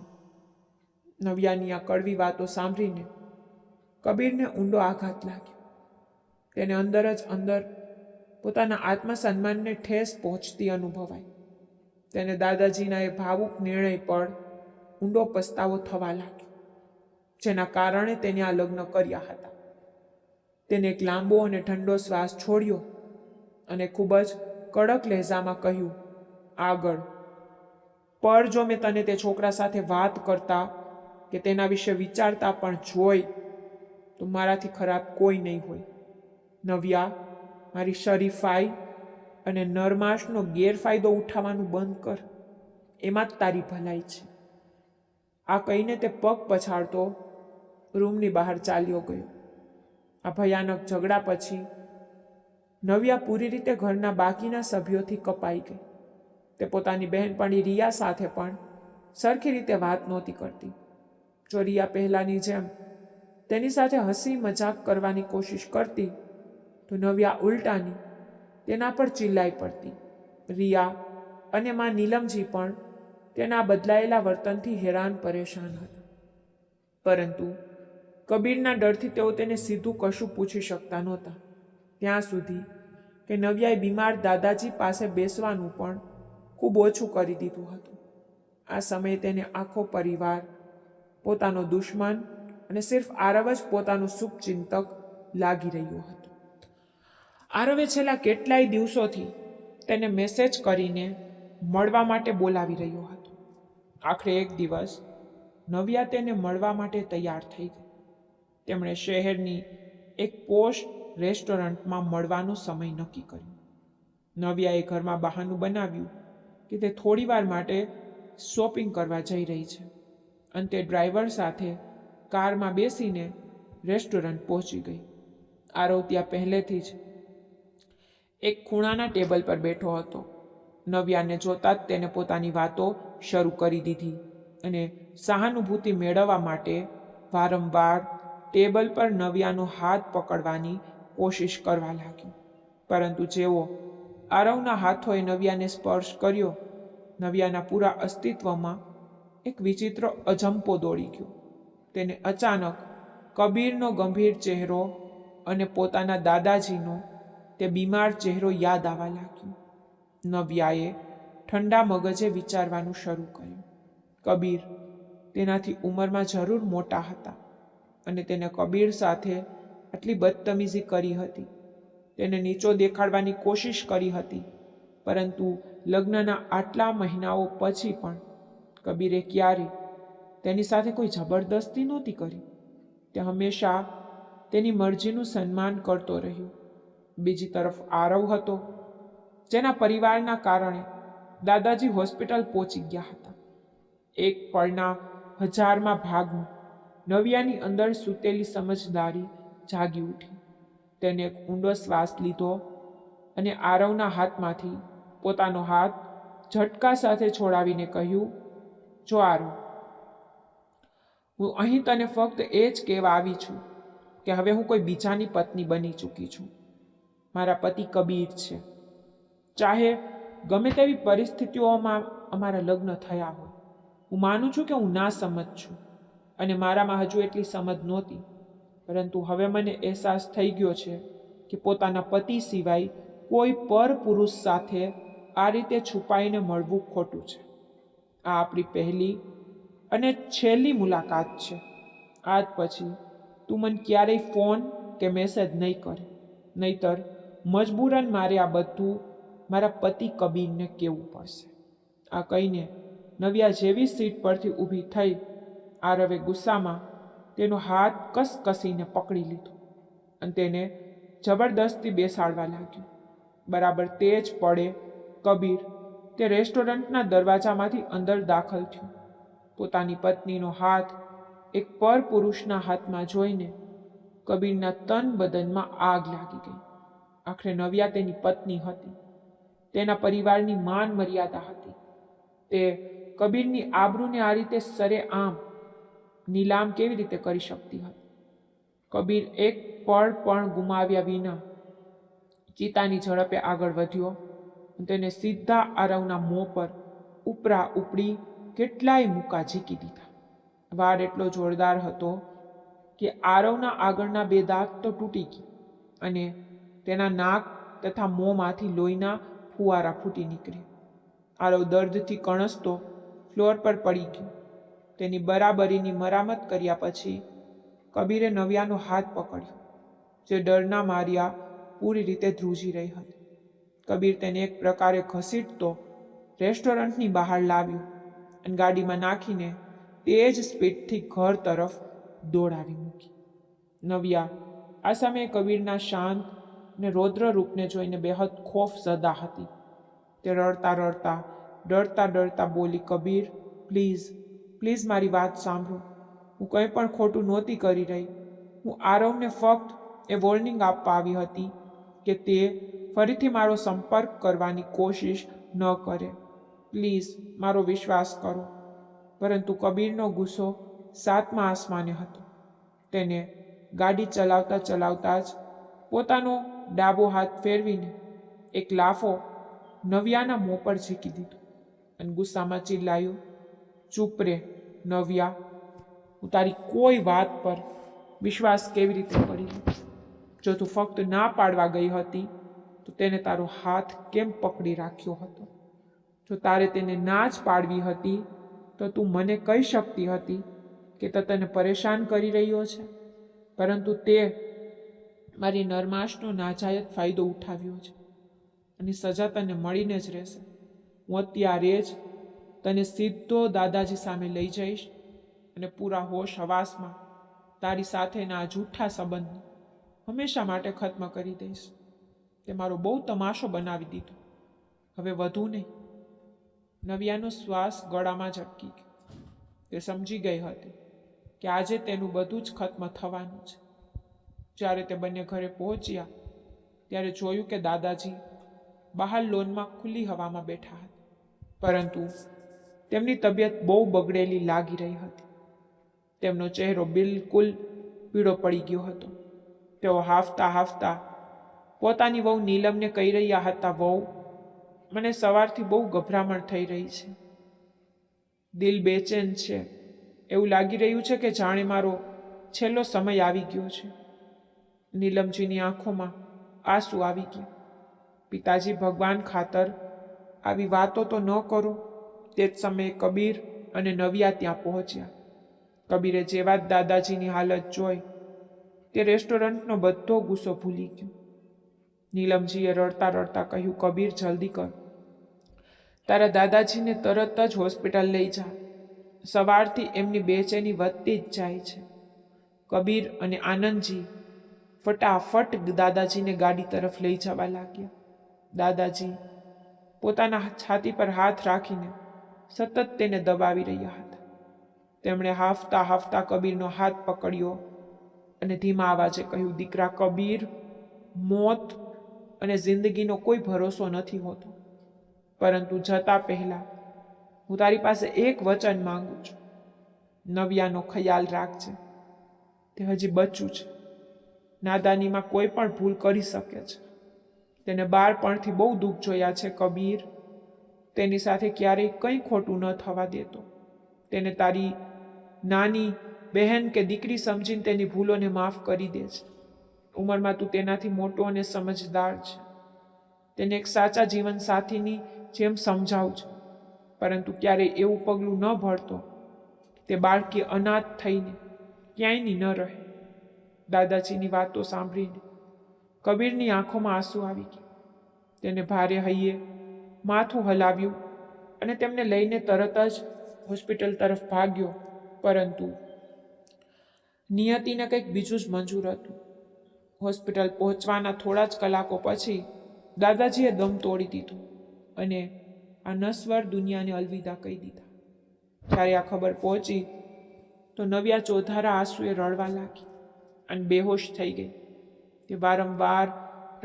નવ્યાની આ કડવી વાતો સાંભળીને કબીરને ઊંડો આઘાત લાગ્યો. તેને અંદર જ અંદર પોતાના આત્મસન્માનને ઠેસ પહોંચતી અનુભવાઈ. તેને દાદાજીના એ ભાવુક નિર્ણય પર ઊંડો પસ્તાવો થવા લાગ્યો, જેના કારણે તેને આ લગ્ન કર્યા હતા. તેને એક લાંબો અને ઠંડો શ્વાસ છોડ્યો અને ખૂબ જ કડક લહેજામાં કહ્યું, આગળ. પર જો મેં તને તે છોકરા સાથે વાત કરતા કે તેના વિશે વિચારતા પણ જોઈ, તો મારાથી ખરાબ કોઈ નહીં હોય. નવ્યા, મારી શરીફાઈ અને નરમાશનો ગેરફાયદો ઉઠાવવાનું બંધ કર, એમાં જ તારી ભલાઈ છે. આ કહીને તે પગ પછાડતો રૂમની બહાર ચાલ્યો ગયો. આ ભયાનક ઝઘડા પછી નવ્યા પૂરી રીતે ઘરના બાકીના સભ્યોથી કપાઈ ગઈ. તે પોતાની બહેનપણી રિયા સાથે પણ સરખી રીતે વાત નહોતી કરતી. જો રિયા પહેલાંની જેમ તેની સાથે હસી મજાક કરવાની કોશિશ કરતી, તો નવ્યા ઉલટાની તેના પર ચિલ્લાઈ પડતી. રિયા અને માં નીલમજી પણ તેના બદલાયેલા વર્તનથી હેરાન પરેશાન હતા, પરંતુ કબીરના ડરથી તેઓ તેને સીધું કશું પૂછી શકતા નહોતા, ત્યાં સુધી કે નવ્યાએ બીમાર દાદાજી પાસે બેસવાનું પણ ખૂબ ઓછું કરી દીધું હતું. આ સમયે તેને આખો પરિવાર પોતાનો દુશ્મન અને સિર્ફ આરવ જ પોતાનું શુભચિંતક લાગી રહ્યો હતો. આરવે છેલ્લા કેટલાય દિવસોથી તેને મેસેજ કરીને મળવા માટે બોલાવી રહ્યો હતો. આખરે એક દિવસ નવ્યા તેને મળવા માટે તૈયાર થઈ ગઈ. તેમણે શહેરની એક પોશ રેસ્ટોરન્ટમાં મળવાનો સમય નક્કી કર્યો. નવ્યાએ ઘરમાં બહાનું બનાવ્યું કે તે થોડીવાર માટે શોપિંગ કરવા જઈ રહી છે, અને તે ડ્રાઈવર સાથે કારમાં બેસીને રેસ્ટોરન્ટ પહોંચી ગઈ. આરવ ત્યાં પહેલેથી જ એક ખૂણાના ટેબલ પર બેઠો હતો. નવ્યાને જોતાં જ તેને પોતાની વાતો શરૂ કરી દીધી અને સહાનુભૂતિ મેળવવા માટે વારંવાર ટેબલ પર નવ્યાનો હાથ પકડવાની કોશિશ કરવા લાગ્યો. પરંતુ જેવો આરવના હાથોએ નવ્યાને સ્પર્શ કર્યો, નવ્યાના પૂરા અસ્તિત્વમાં એક વિચિત્ર અજંપો દોડી ગયો. તેને અચાનક કબીરનો ગંભીર ચહેરો અને પોતાના દાદાજીનો તે બીમાર ચહેરો યાદ આવવા લાગ્યો. નવ્યાએ ઠંડા મગજે વિચારવાનું શરૂ કર્યું. કબીર તેનાથી ઉંમરમાં જરૂર મોટા હતા, અને તેને કબીર સાથે આટલી બદતમીઝી કરી હતી. તેને નીચો દેખાડવાની કોશિશ કરી હતી, પરંતુ લગ્નના આટલા મહિનાઓ પછી પણ કબીરે ક્યારેય તેની સાથે કોઈ જબરદસ્તી નહોતી કરી. તે હંમેશા તેની મરજીનું સન્માન કરતો રહ્યો. બીજી તરફ આરવ હતો, જેના પરિવારના કારણે દાદાજી હોસ્પિટલ પહોંચી ગયા હતા. એક પળના હજારમાં ભાગનું નવ્યાની અંદર સૂતેલી સમજદારી જાગી ઉઠી. તેને એક ઊંડો શ્વાસ લીધો અને આરવના હાથમાંથી પોતાનો હાથ ઝટકા સાથે છોડાવીને કહ્યું, જો આરવ, હું અહીં તને ફક્ત એ જ કહેવા આવી છું કે હવે હું કોઈ બીજાની પત્ની બની ચૂકી છું. મારા પતિ કબીર છે. ચાહે ગમે તેવી પરિસ્થિતિઓમાં અમારા લગ્ન થયા હોય, હું માનું છું કે હું ના સમજ છું, અને મારામાં હજુ એટલી સમજ નહોતી પરંતુ હવે મને અહેસાસ થઈ ગયો છે કે પોતાના પતિ સિવાય કોઈ પર પુરુષ સાથે આ રીતે છુપાઈને મળવું ખોટું છે. આ આપણી પહેલી અને છેલ્લી મુલાકાત છે. આજ પછી તું મને ક્યારેય ફોન કે મેસેજ નહીં કરે, નહીતર મજબૂરન મારે આ બધું મારા પતિ કબીરને કહેવું પડશે. આ કહીને નવ્યા જેવી સીટ પરથી ઊભી થઈ, આરવે ગુસ્સામાં તેનો હાથ કસકસીને પકડી લીધો અને તેને જબરદસ્તી બેસાડવા લાગ્યો. બરાબર તે જ પડે કબીર તે રેસ્ટોરન્ટના દરવાજામાંથી અંદર દાખલ થયો. પોતાની પત્નીનો હાથ એક પર પુરુષના હાથમાં જોઈને કબીરના તન બદનમાં આગ લાગી ગઈ. આખરે નવ્યા તેની પત્ની હતી, તેના પરિવારની માન મર્યાદા હતી. તે કબીરની આબરૂને આ રીતે સરેઆમ નીલામ કેવી રીતે કરી શકતી હતી? કબીર એક પળ પણ ગુમાવ્યા વિના ચિતાની ઝડપે આગળ વધ્યો અને તેને સીધા આરવના મોં પર ઉપરા ઉપડી કેટલાય મુક્કા ઝીકી દીધા. વાર એટલો જોરદાર હતો કે આરવના આગળના 2 દાંત તો તૂટી ગયા અને તેના નાક તથા મોંમાંથી લોહીના ફુવારા ફૂટી નીકળ્યા. આરવ દર્દથી કણસતો ફ્લોર પર પડી ગયો. તેની બરાબરીની મરામત કર્યા પછી કબીરે નવ્યાનો હાથ પકડ્યો, જે ડરના માર્યા પૂરી રીતે ધ્રુજી રહી હતી. કબીર તેને એક પ્રકારે ઘસીટતો રેસ્ટોરન્ટની બહાર લાવ્યો અને ગાડીમાં નાખીને તે જ સ્પીડથી ઘર તરફ દોડાવી મૂકી. નવ્યા આ સમયે કબીરના શાંત અને રૌદ્ર રૂપને જોઈને બેહદ ખોફઝદા હતી. તે રડતા ડરતા બોલી, કબીર, પ્લીઝ પ્લીઝ મારી વાત સાંભળો. હું કંઈ પણ ખોટું નહોતી કરી રહી. હું આરવને ફક્ત એ વોર્નિંગ આપવા આવી હતી કે તે ફરીથી મારો સંપર્ક કરવાની કોશિશ ન કરે. પ્લીઝ મારો વિશ્વાસ કરો. પરંતુ કબીરનો ગુસ્સો 7મા આસમાને હતો. તેને ગાડી ચલાવતા જ પોતાનો ડાબો હાથ ફેરવીને એક લાફો નવ્યાના મોં પર ઝીકી દીધો અને ગુસ્સામાં ચિલ્લાયું, ચૂપ રે નવ્યા, હું તારી કોઈ વાત પર વિશ્વાસ કેવી રીતે કરી લઉં? જો તું ફક્ત ના પાડવા ગઈ હતી તો તેને તારો હાથ કેમ પકડી રાખ્યો હતો? જો તારે તેને ના જ પાડવી હતી તો તું મને કહી શકતી હતી કે તે તને પરેશાન કરી રહ્યો છે, પરંતુ તે મારી નરમાશનો નાજાયજ ફાયદો ઉઠાવ્યો છે અને સજા તને મળીને જ રહેશે. હું અત્યારે જ તને સીધો દાદાજી સામે લઈ જઈશ અને પૂરા હોશ હવાસમાં તારી સાથેના આ જૂઠા સંબંધને હંમેશા માટે ખત્મ કરી દઈશ. તે મારો બહુ તમાશો બનાવી દીધો. હવે વધુ નહીં. નવ્યાનો શ્વાસ ગળામાં જ અટકી ગયો. તે સમજી ગઈ હતી કે આજે તેનું બધું જ ખત્મ થવાનું છે. જ્યારે તે બંને ઘરે પહોંચ્યા ત્યારે જોયું કે દાદાજી બહાર લોનમાં ખુલ્લી હવામાં બેઠા હતા, પરંતુ તેમની તબિયત બહુ બગડેલી લાગી રહી હતી. તેમનો ચહેરો બિલકુલ પીળો પડી ગયો હતો. તેઓ હાંફતા પોતાની વહુ નીલમને કહી રહ્યા હતા, વહુ, મને સવારથી બહુ ગભરામણ થઈ રહી છે. દિલ બેચેન છે. એવું લાગી રહ્યું છે કે જાણે મારો છેલ્લો સમય આવી ગયો છે. નીલમજીની આંખોમાં આંસુ આવી ગયા. પિતાજી, ભગવાન ખાતર આવી વાતો તો ન કરો. તે જ સમયે કબીર અને નવ્યા ત્યાં પહોંચ્યા. કબીરે જેવા જ દાદાજીની હાલત જોઈ તે રેસ્ટોરન્ટનો બધો ગુસ્સો ભૂલી ગયો. નીલમજીએ રડતા કહ્યું, કબીર, જલ્દી કર. તારા દાદાજીને તરત જ હોસ્પિટલ લઈ જા. સવારથી એમની બેચેની વધતી જ જાય છે. કબીર અને આનંદજી ફટાફટ દાદાજીને ગાડી તરફ લઈ જવા લાગ્યા. દાદાજી પોતાના છાતી પર હાથ રાખીને સતત તેને દબાવી રહ્યા હતા. તેમણે હાંફતા કબીરનો હાથ પકડ્યો અને ધીમા અવાજે કહ્યું, દીકરા કબીર, મોત અને જિંદગીનો કોઈ ભરોસો નથી હોતો, પરંતુ જતા પહેલા હું તારી પાસે એક વચન માંગુ છું. નવ્યાનો ખ્યાલ રાખજે. તે હજી બચ્ચું છે. નાદાનીમાં કોઈ પણ ભૂલ કરી શકે છે. તેને બાળપણથી બહુ દુઃખ જોયા છે કબીર. તેની સાથે ક્યારેય કંઈ ખોટું ન થવા દેતો. તેને તારી નાની બહેન કે દીકરી સમજીને તેની ભૂલોને માફ કરી દે છે. ઉંમરમાં તું તેનાથી મોટો અને સમજદાર છે. તેને એક સાચા જીવન સાથીની જેમ સમજાવું છું, પરંતુ ક્યારેય એવું પગલું ન ભરતો તે બાળકી અનાથ થઈને ક્યાંયની ન રહે. દાદાજીની વાતો સાંભળીને કબીરની આંખોમાં આંસુ આવી ગયા. તેને ભારે હૈયે માથું હલાવ્યું અને તેમને લઈને તરત જ હોસ્પિટલ તરફ ભાગ્યો. પરંતુ નિયતિને કંઈક બીજું જ મંજૂર હતું. હોસ્પિટલ પહોંચવાના થોડા જ કલાકો પછી દાદાજીએ દમ તોડી દીધો અને આ નશ્વર દુનિયાને અલવિદા કહી દીધા. જ્યારે આ ખબર પહોંચી તો નવ્યા ચોધારા આંસુએ રડવા લાગી અને બેહોશ થઈ ગઈ. તે વારંવાર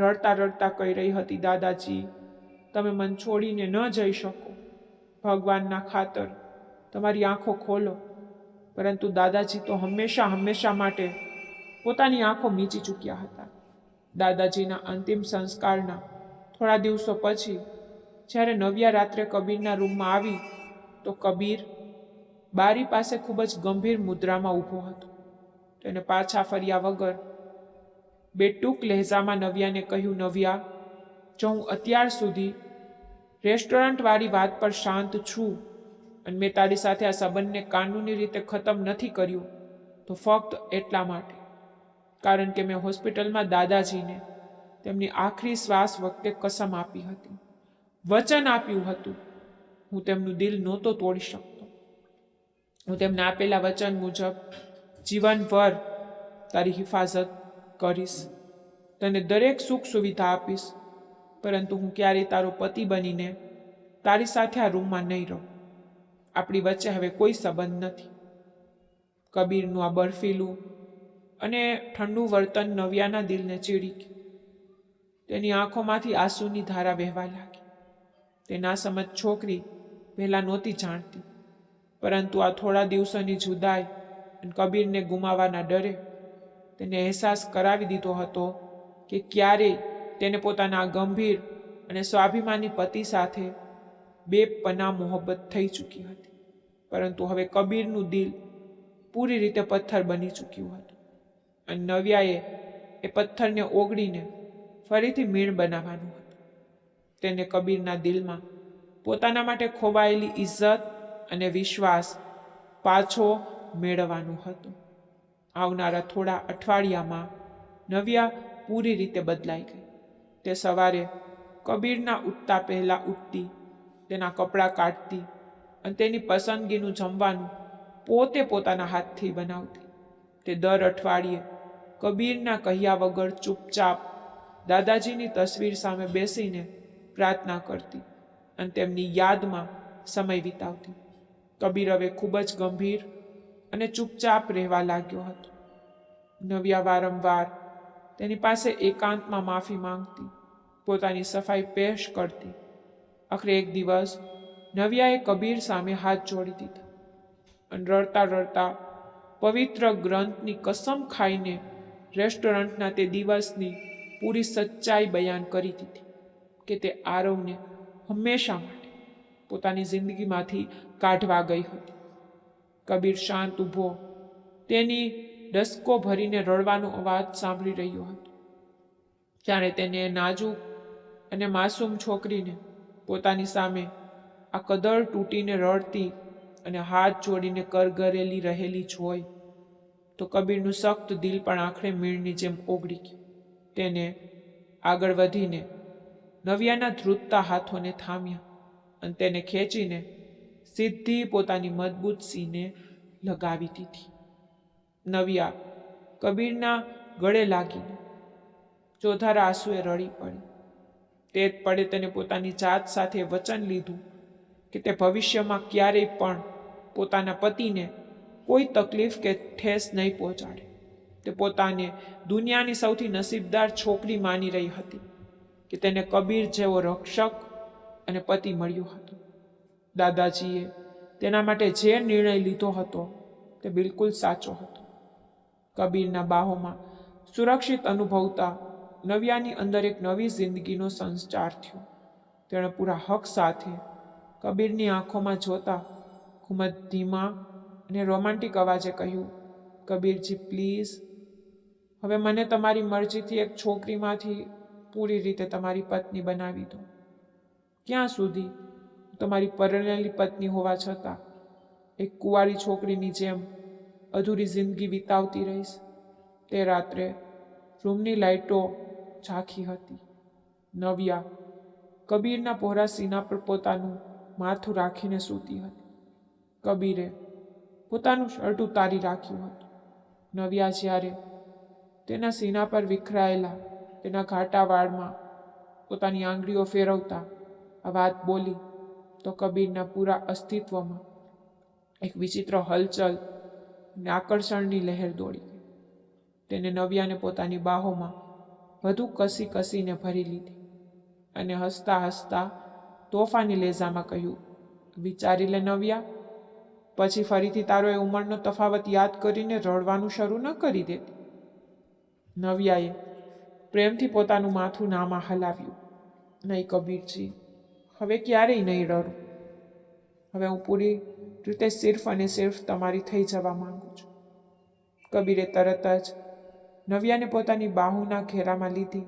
રડતા રડતા કહી રહી હતી, દાદાજી, તમે મન છોડીને ન જઈ શકો. ભગવાનના ખાતર તમારી આંખો ખોલો. પરંતુ દાદાજી તો હંમેશા માટે પોતાની આંખો મીચી ચૂક્યા હતા. દાદાજીના અંતિમ સંસ્કારના થોડા દિવસો પછી જ્યારે નવ્યા રાત્રે કબીરના રૂમમાં આવી તો કબીર બારી પાસે ખૂબ જ ગંભીર મુદ્રામાં ઊભો હતો. તેને પાછા ફર્યા વગર બે ટૂંક લહેજામાં નવ્યાને કહ્યું, નવ્યા, જો હું અત્યાર સુધી રેસ્ટોરન્ટવાળી વાત પર શાંત છું અને મેં તારી સાથે આ સંબંધને કાનૂની રીતે ખતમ નથી કર્યું તો ફક્ત એટલા માટે કારણ કે મેં હોસ્પિટલમાં દાદાજીને તેમની આખરી શ્વાસ વખતે કસમ આપી હતી, વચન આપ્યું હતું. હું તેમનું દિલ નહોતો તોડી શકતો. હું તેમને આપેલા વચન મુજબ જીવનભર તારી હિફાજત કરીશ, તને દરેક સુખ સુવિધા આપીશ, પરંતુ હું ક્યારેય તારો પતિ બનીને તારી સાથે આ રૂમમાં નહીં રહું. આપણી વચ્ચે હવે કોઈ સંબંધ નથી. કબીરનું આ બર્ફીલું અને ઠંડુ વર્તન નવ્યાના દિલને ચીડી ગયું. તેની આંખોમાંથી આંસુની ધારા વહેવા લાગી. તે નાસમજ છોકરી પહેલાં નહોતી જાણતી, પરંતુ આ થોડા દિવસોની જુદાઈ અને કબીરને ગુમાવવાના ડરે તેને અહેસાસ કરાવી દીધો હતો કે ક્યારેય તેને પોતાના ગંભીર અને સ્વાભિમાની પતિ સાથે બેપનાહ મોહબ્બત થઈ ચૂકી હતી. પરંતુ હવે કબીરનું દિલ પૂરી રીતે પથ્થર બની ચૂક્યું હતું અને નવ્યાએ એ પથ્થરને ઓગળીને ફરીથી મીણ બનાવવાનું હતું. તેને કબીરના દિલમાં પોતાના માટે ખોવાયેલી ઇજ્જત અને વિશ્વાસ પાછો મેળવવાનું હતું. આવનારા થોડા અઠવાડિયામાં નવ્યા પૂરી રીતે બદલાઈ ગઈ. તે સવારે કબીરના ઉઠતા પહેલાં ઉઠતી, તેના કપડાં કાઢતી અને તેની પસંદગીનું જમવાનું પોતે પોતાના હાથથી બનાવતી. તે દર અઠવાડિયે કબીરના કહ્યા વગર ચૂપચાપ દાદાજીની તસવીર સામે બેસીને પ્રાર્થના કરતી અને તેમની યાદમાં સમય વિતાવતી. કબીર હવે ખૂબ જ ગંભીર અને ચૂપચાપ રહેવા લાગ્યો હતો. નવ્યા વારંવાર તેની પાસે એકાંતમાં માફી માંગતી, પોતાની સફાઈ પેશ કરતી. આખરે એક દિવસ નવ્યાએ કબીર સામે હાથ જોડી દીધા અને રડતા રડતા પવિત્ર ગ્રંથની કસમ ખાઈને રેસ્ટોરન્ટના તે દિવસની પૂરી સચ્ચાઈ બયાન કરી દીધી કે તે આરવને હંમેશા માટે પોતાની જિંદગીમાંથી કાઢવા ગઈ હતી. કબીર શાંત ઊભો તેની ડસકો ભરીને રડવાનો અવાજ સાંભળી રહ્યો હતો. જાણે તેને નાજુક અને માસૂમ છોકરીને પોતાની સામે આ કદર તૂટીને રડતી અને હાથ જોડીને કરગરેલી રહેલી જોઈ તો કબીરનું સખ્ત દિલ પણ આખરે મીણની જેમ ઓગળી ગયું. તેને આગળ વધીને નવ્યાના ધ્રુજતા હાથોને થામ્યા અને તેને ખેંચીને સીધી પોતાની મજબૂત સીને લગાવી દીધી. નવ્યા કબીરના ગળે લાગીને ચોધારા આંસુએ રડી પડી. તે જ પડે તેને પોતાની જાત સાથે વચન લીધું કે તે ભવિષ્યમાં ક્યારેય પણ પોતાના પતિને કોઈ તકલીફ કે ઠેસ નહીં પહોંચાડે. તે પોતાને દુનિયાની સૌથી નસીબદાર છોકરી માની રહી હતી કે તેને કબીર જેવો રક્ષક અને પતિ મળ્યો હતો. દાદાજીએ તેના માટે જે નિર્ણય લીધો હતો તે બિલકુલ સાચો હતો. કબીરના બાહોમાં સુરક્ષિત અનુભવતા નવ્યાની અંદર એક નવી જિંદગીનો સંચાર થયો. તેણે પૂરા હક સાથે કબીરની આંખોમાં જોતા ખૂબ જ ધીમા અને રોમાન્ટિક અવાજે કહ્યું, કબીરજી પ્લીઝ, હવે મને તમારી મરજીથી એક છોકરીમાંથી પૂરી રીતે તમારી પત્ની બનાવી દો. ક્યાં સુધી તમારી પરણેલી પત્ની હોવા છતાં એક કુંવારી છોકરીની જેમ અધૂરી જિંદગી વિતાવતી રહીશ? તે રાત્રે રૂમની લાઇટો ઝાંખી હતી. નવ્યા કબીરના પહોળા સીના પર પોતાનું માથું રાખીને સૂતી હતી. કબીરે પોતાનું શર્ટ ઉતારી રાખ્યું હતું. નવ્યા જ્યારે તેના સીના પર વિખરાયેલા તેના ઘાટા વાળમાં પોતાની આંગળીઓ ફેરવતા આ વાત બોલી તો કબીરના પૂરા અસ્તિત્વમાં એક વિચિત્ર હલચલ અને આકર્ષણની લહેર દોડી ગઈ. તેને નવ્યાને પોતાની બાહોમાં વધુ કસીને ભરી લીધી અને હસતા હસતા તોફાની લહેજામાં કહ્યું, વિચારી લે નવ્યા, પછી ફરીથી તારો એ ઉંમરનો તફાવત યાદ કરીને રડવાનું શરૂ ન કરી દેતી. નવ્યાએ પ્રેમથી પોતાનું માથું નામાં હલાવ્યું. નહીં કબીરજી, હવે ક્યારેય નહીં રડું. હવે હું પૂરી રીતે સિર્ફ અને સિર્ફ તમારી થઈ જવા માંગુ છું. કબીરે તરત જ નવ્યાને પોતાની બાહુના ઘેરામાં લીધી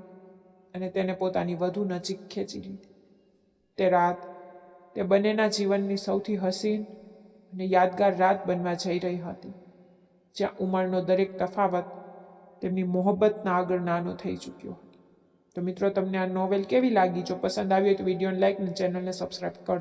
અને તેને પોતાની વધુ નજીક ખેંચી લીધી. તે રાત તે બંનેના જીવનની સૌથી હસીન અને યાદગાર રાત બનવા જઈ રહી હતી, જ્યાં ઉંમરનો દરેક તફાવત તેમની મોહબ્બતના આગળ નાનો થઈ ચૂક્યો હતો. તો મિત્રો, તમને આ નોવેલ કેવી લાગી? જો પસંદ આવી હોય તો વિડીયોને લાઈક અને ચેનલને સબસ્ક્રાઈબ કરજો.